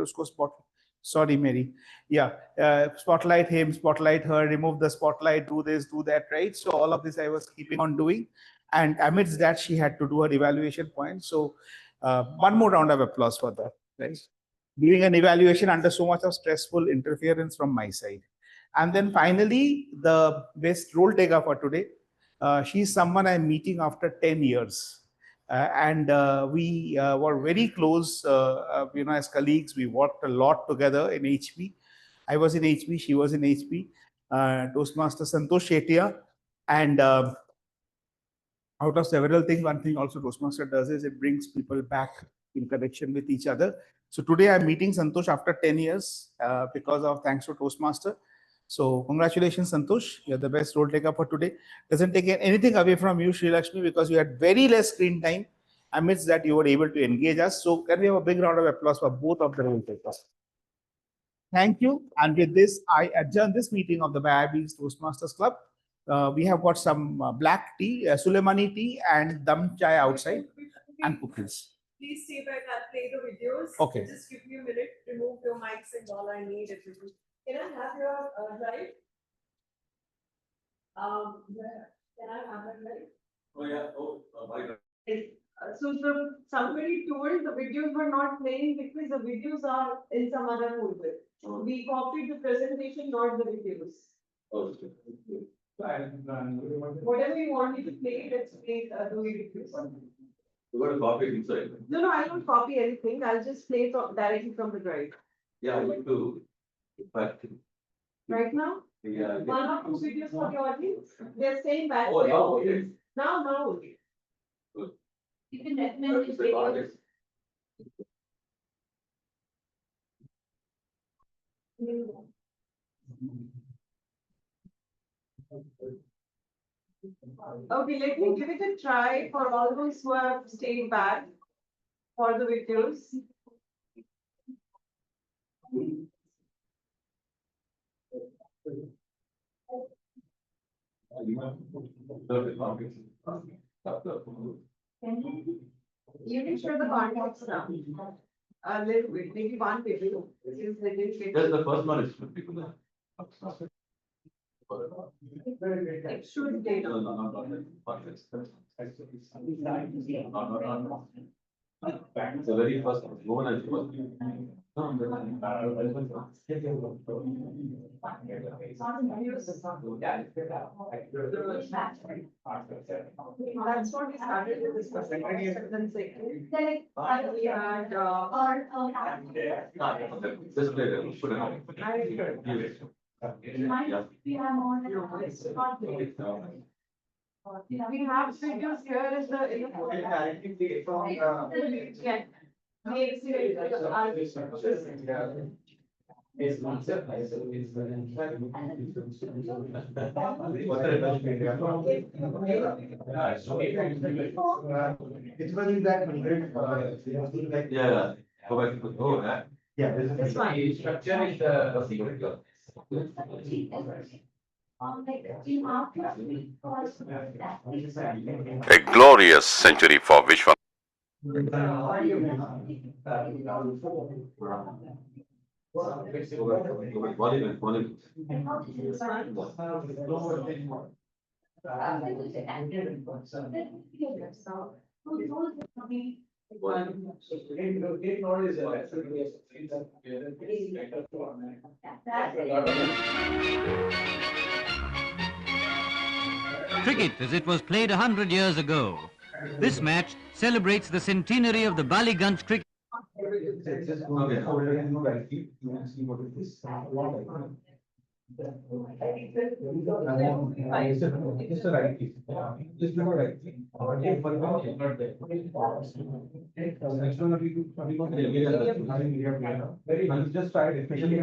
S3: Sorry, Mary. Yeah, spotlight him, spotlight her, remove the spotlight, do this, do that, right? So all of this I was keeping on doing. And amidst that, she had to do her evaluation point. So one more round of applause for that, right? Doing an evaluation under so much of stressful interference from my side. And then finally, the best role taker for today. She's someone I'm meeting after 10 years. We were very close, as colleagues. We worked a lot together in HP. I was in HP, she was in HP. Toastmaster Santosh Sethia. And out of several things, one thing also Toastmaster does is it brings people back in connection with each other. So today I'm meeting Santosh after 10 years thanks to Toastmaster. So congratulations, Santosh. You're the best role taker for today. Doesn't take anything away from you, Sri Lakshmi, because you had very less screen time. Amidst that, you were able to engage us. So can we have a big round of applause for both of the role takers? Thank you. And with this, I adjourn this meeting of the Gabbys Toastmasters Club. We have got some black tea, Suleimani tea, and dum chai outside, and cookies.
S2: Please stay back. I'll play the videos.
S3: Okay.
S2: Just give me a minute. Remove your mics and all I need everything. Can I have your drive? Can I have that drive?
S5: Oh yeah. Oh, my God.
S2: So somebody told the videos were not playing because the videos are in some other folder. We copied the presentation, not the videos.
S5: Okay.
S2: Whatever you want me to play, let's play the videos.
S5: You got to copy it inside.
S2: No, I don't copy anything. I'll just play it directly from the drive.
S5: Yeah, you do.
S2: Right now?
S5: Yeah.
S2: One or two videos for the audience. They're saying back.
S5: Oh, now okay.
S2: Now okay.
S5: Good.
S2: You can recommend these videos. Okay, let me give it a try for all those who have stayed back for the videos. You can share the context now. A little bit, maybe one video.
S5: Just the first one is people.
S2: Extrude data.
S5: The very first one is
S2: That's what we started with this person. Then second, we had
S5: just play them. Put it on.
S2: We have videos here is the
S5: Yeah. Go back to go.
S2: Yeah, this is fine.
S5: Structure is the secret.
S6: A glorious century for Vishwa.
S22: Cricket as it was played 100 years ago. This match celebrates the centenary of the Baliganj cricket.
S3: Just try it, especially